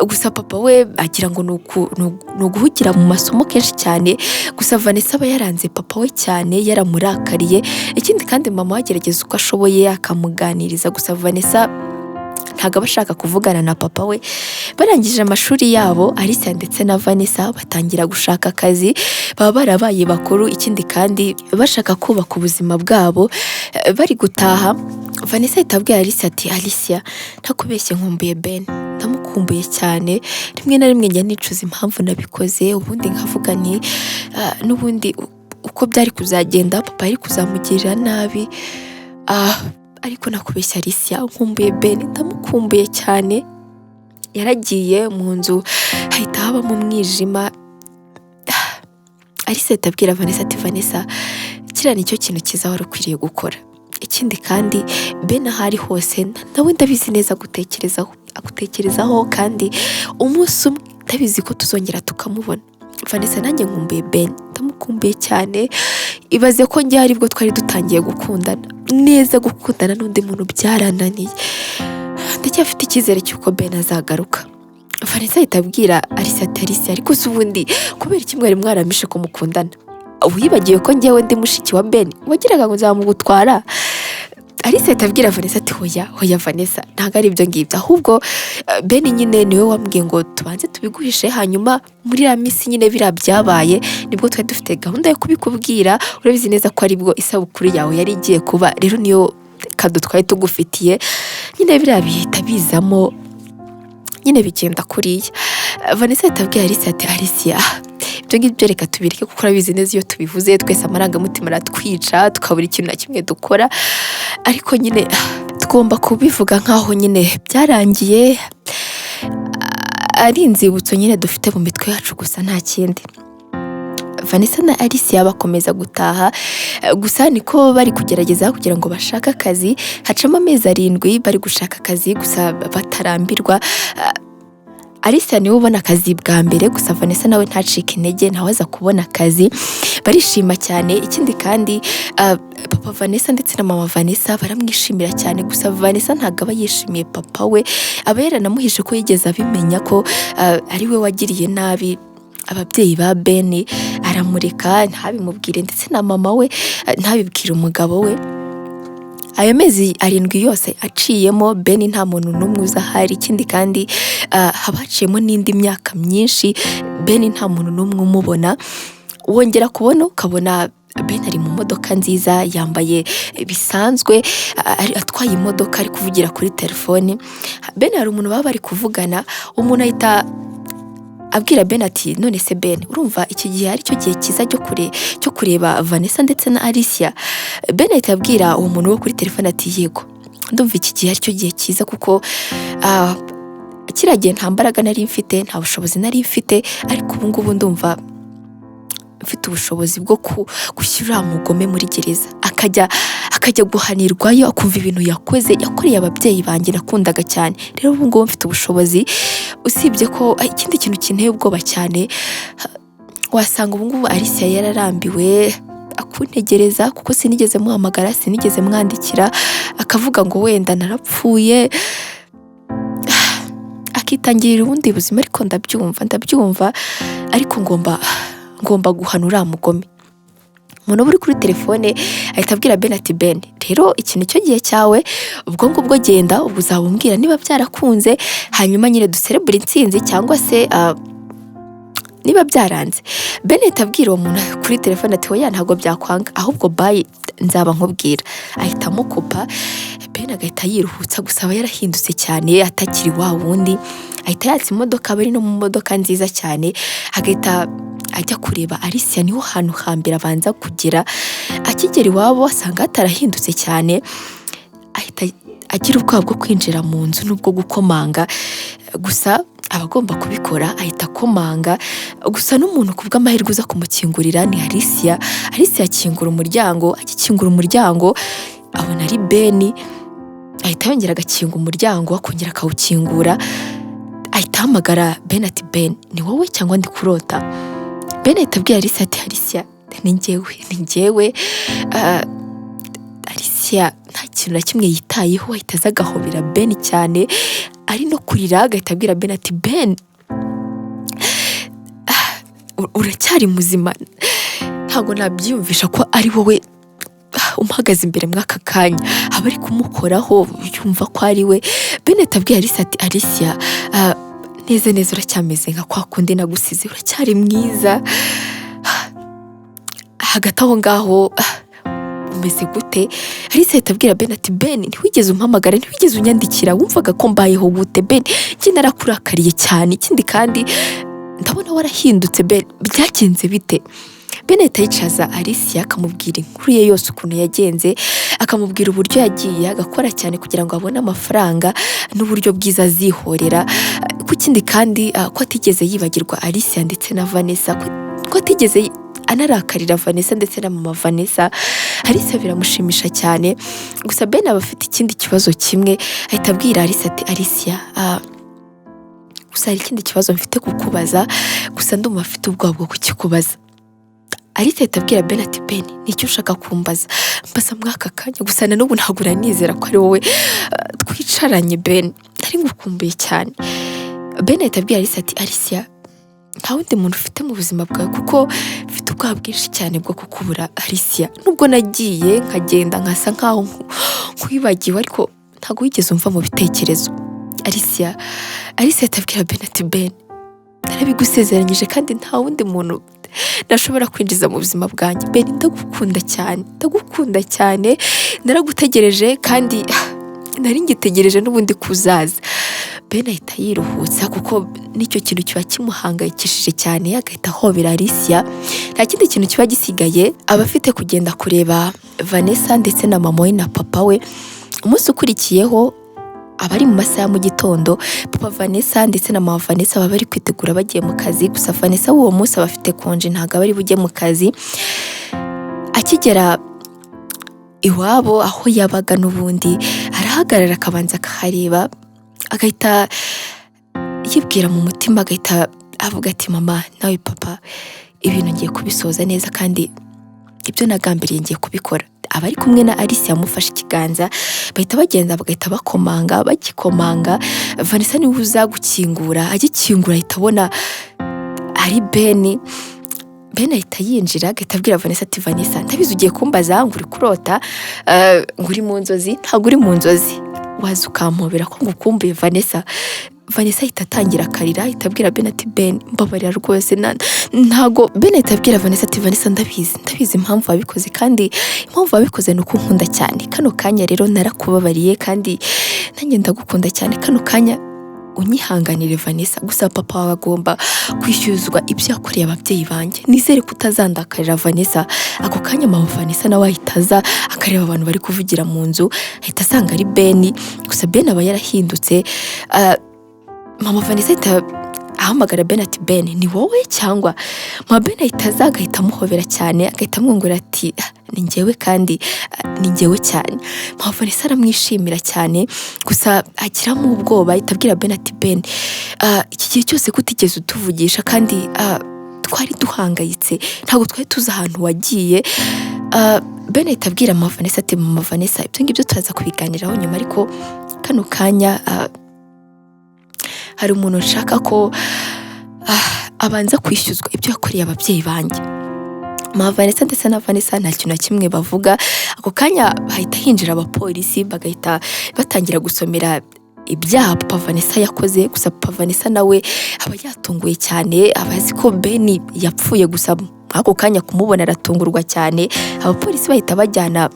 Gusa papa we agira ngo nuguhugira mu masomo kenshi cyane. Gusa Vanessa aba yaranze papa we cyane, yaramurakariye. Ikindi kandi mama agerageza uko ashoboye akamuganiriza, gusa Vanessa ntago bashaka kuvugana na papa we. Barangije amashuri yabo, Alicia ndetse na Vanessa batangira gushaka akazi, baba barabaye bakuru. Ikindi kandi bashaka kubaka ubuzima bwabo. Bari gutaha, Vanessa itabwiye Alicia ati Alicia ntakubeshye nkumbuye Ben, ndamukumbuye cyane. Rimwe na rimwe njya nicuza impamvu nabikoze, ubundi nkavuga nti n'ubundi uko byari kuzagenda papa ari kuzamugirira nabi. Ariko nakubeshya Alicia nkumbuye Ben, ndamukumbuye cyane. Yaragiye mu nzu hahita haba mu mwijima. Alicia itabwira Vanessa ati Vanessa kiriya nicyo kintu cyiza wari ukwiriye gukora. Ikindi kandi Ben ahari hose nawe ndabizi neza agutekerezaho, kandi umunsi umwe ndabizi ko tuzongera tukamubona. Vanessa nanjye nkumbuye Ben, ndamukumbuye cyane. Ibaze ko njye aribwo twari dutangiye gukundana neza, gukundana n'undi muntu byarananiye. Ndacyafite icyizere cy'uko Ben azagaruka. Vanessa itabwira Alicia ati Alicia ariko ubundi kubera iki mwari mwaramishe ko mukundana? Wibagiwe ko njyewe ndi mushiki wa Ben, wagiraga ngo nzamugutwara? Alicia itabwira Vanessa ati hoya Vanessa ntago ari ibyo ngibyo, ahubwo Ben nyine niwe wambwiye ngo tubanze tubiguhishe, hanyuma muri ya minsi nyine bira byabaye nibwo twari dufite gahunda yo kubikubwira. Urabizi neza ko aribwo isabukuru yawe yari igiye kuba, rero niyo kado twari tugufitiye. Nyine bira bihita bizamo, nyine bigenda kuriya. Vanessa itabwira Alicia ati Alicia ibyo ngibyo reka tubireke, kuko urabizi neza iyo tubivuze twese amarangamutima aratwica tukabura ikintu na kimwe dukora. Ariko nyine tugomba kubivuga nkaho nyine byarangiye, ari inzibutso nyine dufite mu mitwe yacu, gusa nta kindi. Vanessa na Alicia bakomeza gutaha, gusa niko bari kugerageza kugira ngo bashake akazi. Hacamo amezi 7 bari gushaka akazi, gusa batarambirwa. Alicia niwe ubona akazi bwa mbere, gusa Vanessa nawe ntacike intege, ntawaza kubona akazi. Barishima cyane. Ikindi kandi papa Vanessa ndetse na mama Vanessa baramwishimira cyane, gusa Vanessa ntago aba yishimiye papa we, aba yaranamuhishe ko yigeze abimenya ko ari we wagiriye nabi ababyeyi ba Ben. Aramureka ntabimubwire, ndetse na mama we ntabibwire umugabo we. Ayo mezi 7 yose aciyemo Ben nta muntu n'umwe uzahari. Ikindi kandi habaciyemo n'indi myaka myinshi Ben nta muntu n'umwe umubona. Wongera kubona ukabona Ben ari mu modoka nziza, yambaye bisanzwe, atwaye imodoka ari kuvugira kuri telefone. Ben hari umuntu baba bari kuvugana, umuntu ahita abwira Ben ati none se Ben urumva iki gihe ari cyo gihe kiza cyo kureba Vanessa ndetse na Alicia. Ben ahita abwira uwo muntu wo kuri telefone ati yego ndumva iki gihe ari cyo gihe kiza kuko kiragiye nta mbaraga nari mfite, nta bushobozi nari mfite, ariko ubu ngubu ndumva mfite ubushobozi bwo gushyira mugome muri gereza akajya guhanirwayo akumva ibintu yakoreye ababyeyi banjye nakundaga cyane. Rero ubu ngubu mfite ubushobozi, usibye ko ikindi kintu kinteye ubwoba cyane, wasanga ubu ngubu Alicia yararambiwe akuntegereza kuko sinigeze muhamagara, sinigeze mwandikira, akavuga ngo wenda narapfuye akitangirira ubundi buzima. Ariko ndabyumva ariko ngomba guhanura mugome. Umuntu uri kuri telefone ahita abwira Ben ati Ben rero ikintu cyo gihe cyawe, ubwo ngubwo genda ubuzabumbwira niba byarakunze, hanyuma nyine duserebure intsinzi cyangwa se niba byaranze. Ben ahita abwira uwo muntu kuri telefone ati oya ntabwo byakwanga, ahubwo bye nzaba nkubwira. Ahita amukupa. Ben agahita yiruhutsa, gusa aba yarahindutse cyane atakiri wa wundi. Ahita yatsa imodoka, bari no mu modoka nziza cyane, agahita ajya kureba Alicia. Niho hantu hambere abanza kugera. Akigera iwabo asanga hatarahindutse cyane, ahita agira ubwoba bwo kwinjira mu nzu n'ubwo gukomanga, gusa abagomba kubikora. Ahita akomanga, gusa n'umuntu kubw'amahirwe uza kumukingurira ni Alicia. Alicia akingura umuryango, agikingura umuryango abona ari Ben. Ahita yongera agakinga umuryango, akongera akawukingura. Ahita ahamagara Ben ati Ben ni wowe cyangwa ndi kurota? Ben ahita abwira Alicia ati Alicia ni njyewe. Alicia nta kintu na kimwe yitayeho, ahita aza agahobera Ben cyane, ari no kurira. Agahita abwira Ben ati Ben uracyari muzima? Ntabwo nabyiyumvisha ko ari wowe umuhagaze imbere mwaka kanya. Aba ari kumukoraho yumva ko ari we. Ben ahita abwira Alicia ati Alicia neza uracyameze nka kwa kundi nagusize, uracyari mwiza. Hagati aho ngaho umeze gute? Alicia ahita abwira Ben ati Ben ntiwigeze umpamagara, ntiwigeze unyandikira, wumvaga ko mbayeho gute? Ben njye narakurakariye cyane, ikindi kandi ndabona warahindutse. Ben byagenze bite? Ben ahita yicaza Alicia akamubwira inkuru ye yose ukuntu yagenze, akamubwira uburyo yagiye agakora cyane kugira ngo abone amafaranga n'uburyo bwiza azihorera. Kukindi kandi ko atigeze yibagirwa Alicia ndetse na Vanessa, ko atigeze anarakarira Vanessa ndetse na mama Vanessa. Alicia biramushimisha cyane, gusa Ben aba afite ikindi kibazo kimwe. Ahita abwira Alicia ati Alicia gusa hari ikindi kibazo mfite kukubaza, gusa ndumva afite ubwoba bwo kukikubaza. Alicia ahita abwira Ben ati Ben nicyo ushaka kumbaza? Mbaza mwaka kanya, gusa na n'ubu ntabwo uranizera ko ari wowe twicaranye. Ben nari ngukumbuye cyane. Ben ahita abwira Alicia ati Alicia nta wundi muntu ufite mu buzima bwawe kuko mfite ubwoba bwinshi cyane bwo kukubura. Alicia nubwo nagiye nkagenda nkasa nkaho nkwibagiwe, ariko ntabwo wigeze umva mu bitekerezo. Alicia ahita abwira Ben ati Ben narabigusezeranyije kandi nta wundi muntu nashobora kwinjiza mu buzima bwanjye. Ben ndagukunda cyane, naragutegereje kandi nari ngitegereje n'ubundi kuzaza. Ben ahita yiruhutsa kuko nicyo kintu kiba kimuhangayikishije cyane. Agahita ahobera Alicia. Nta kindi kintu kiba gisigaye, aba afite kugenda kureba Vanessa ndetse na mama we na papa we. Umunsi ukurikiyeho abari mu masaha mu gitondo, papa Vanessa ndetse na mama Vanessa baba bari kwitegura bagiye mu kazi. Gusa Vanessa uwo munsi aba afite konje, ntabwo bari bujye mu kazi. Akigera iwabo aho yabaga n'ubundi arahagarara akabanza akahareba, agahita yibwira mu mutima, agahita avuga ati mama nawe papa ibintu ngiye kubisoza neza kandi ibyo nagambiriye ngiye kubikora. Aba ari kumwe na Alicia yamufashe ikiganza, bahita bagenda bagahita bagikomanga. Vanessa niwe uza gukingura, agikingura ahita abona ari Ben. Ben ahita yinjira agahita abwira Vanessa ati Vanessa ndabizi ugiye kumbaza ngo uri kurota, ngo uri mu nzozi. Ntabwo uri mu nzozi, waza ukampobera ko ngukumbuye Vanessa. Vanessa ahita atangira akarira, ahita abwira Ben ati Ben mbabarira rwose ntago. Ben ahita abwira Vanessa ati Vanessa ndabizi impamvu wabikoze, kandi impamvu wabikoze ni uko nkunda cyane. Kano kanya rero narakubabariye kandi nanjye ndagukunda cyane. Kano kanya unyihanganire Vanessa, gusa papa wawe agomba kwishyuzwa ibyo yakoreye ababyeyi banjye. Nizere kutazandakarira Vanessa. Ako kanya mama Vanessa nawe ahitaza akareba abantu bari kuvugira mu nzu, ahita asanga ari Benny. Gusa Benny aba yarahindutse. Mama Vanessa ahita ahamagara Benny ati Benny ni wowe cyangwa? Mama Benny ahitaza agahita amuhobera cyane, agahita amwongora ati ni njyewe kandi ni njyewe cyane. Mama Vanessa aramwishimira cyane, gusa agiramo ubwoba, ahita abwira Benny ati Benny iki gihe cyose kutigeze utuvugisha kandi twari duhangayitse, ntabwo twari tuzi ahantu wagiye. Benny ahita abwira Mama Vanessa ati Mama Vanessa ibyo ngibyo turaza kubiganiraho nyuma, ariko kano kanya hari umuntu nshaka ko abanza kwishyuzwa ibyo yakoreye ababyeyi banjye. Mama Vanessa ndetse na Vanessa nta kintu na kimwe bavuga. Ako kanya hahita hinjira abapolisi, bagahita batangira gusomera ibyaha Papa Vanessa yakoze. Gusa Papa Vanessa nawe aba yatunguye cyane, abazi ko Benny yapfuye, gusa ako kanya kumubona aratungurwa cyane. Abapolisi bahita bajyana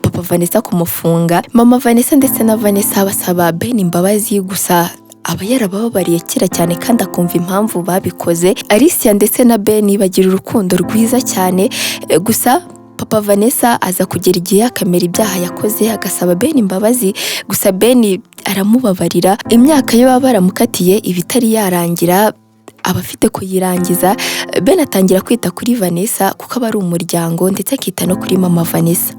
Papa Vanessa kumufunga. Mama Vanessa ndetse na Vanessa basaba Benny imbabazi, gusa aba yarababariye kera cyane kandi akumva impamvu babikoze. Alicia ndetse na Benny bagira urukundo rwiza cyane, gusa Papa Vanessa aza kugera igihe akamera ibyaha yakoze, agasaba Benny imbabazi, gusa Benny aramubabarira. Imyaka yo baba baramukatiye ibitari yarangira, abafite kuyirangiza. Benny atangira kwita kuri Vanessa kuko aba ari umuryango, ndetse akita no kuri Mama Vanessa.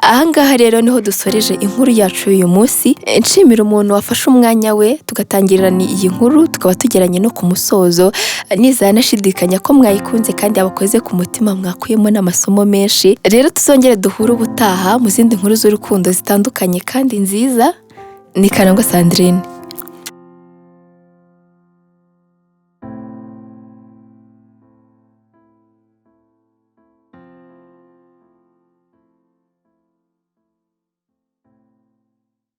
Ahangaha rero niho dusoreje inkuru yacu uyu munsi. Nshimira umuntu wafashe umwanya we tugatangirana iyi nkuru, tukaba tugeranye no ku musozo. Nizanashidikanya ko mwayikunze kandi abakoze ku mutima, mwakuyemo n'amasomo menshi. Rero tuzongere duhure ubutaha mu zindi nkuru z'urukundo zitandukanye kandi nziza. Ni Karangwa Sandrine.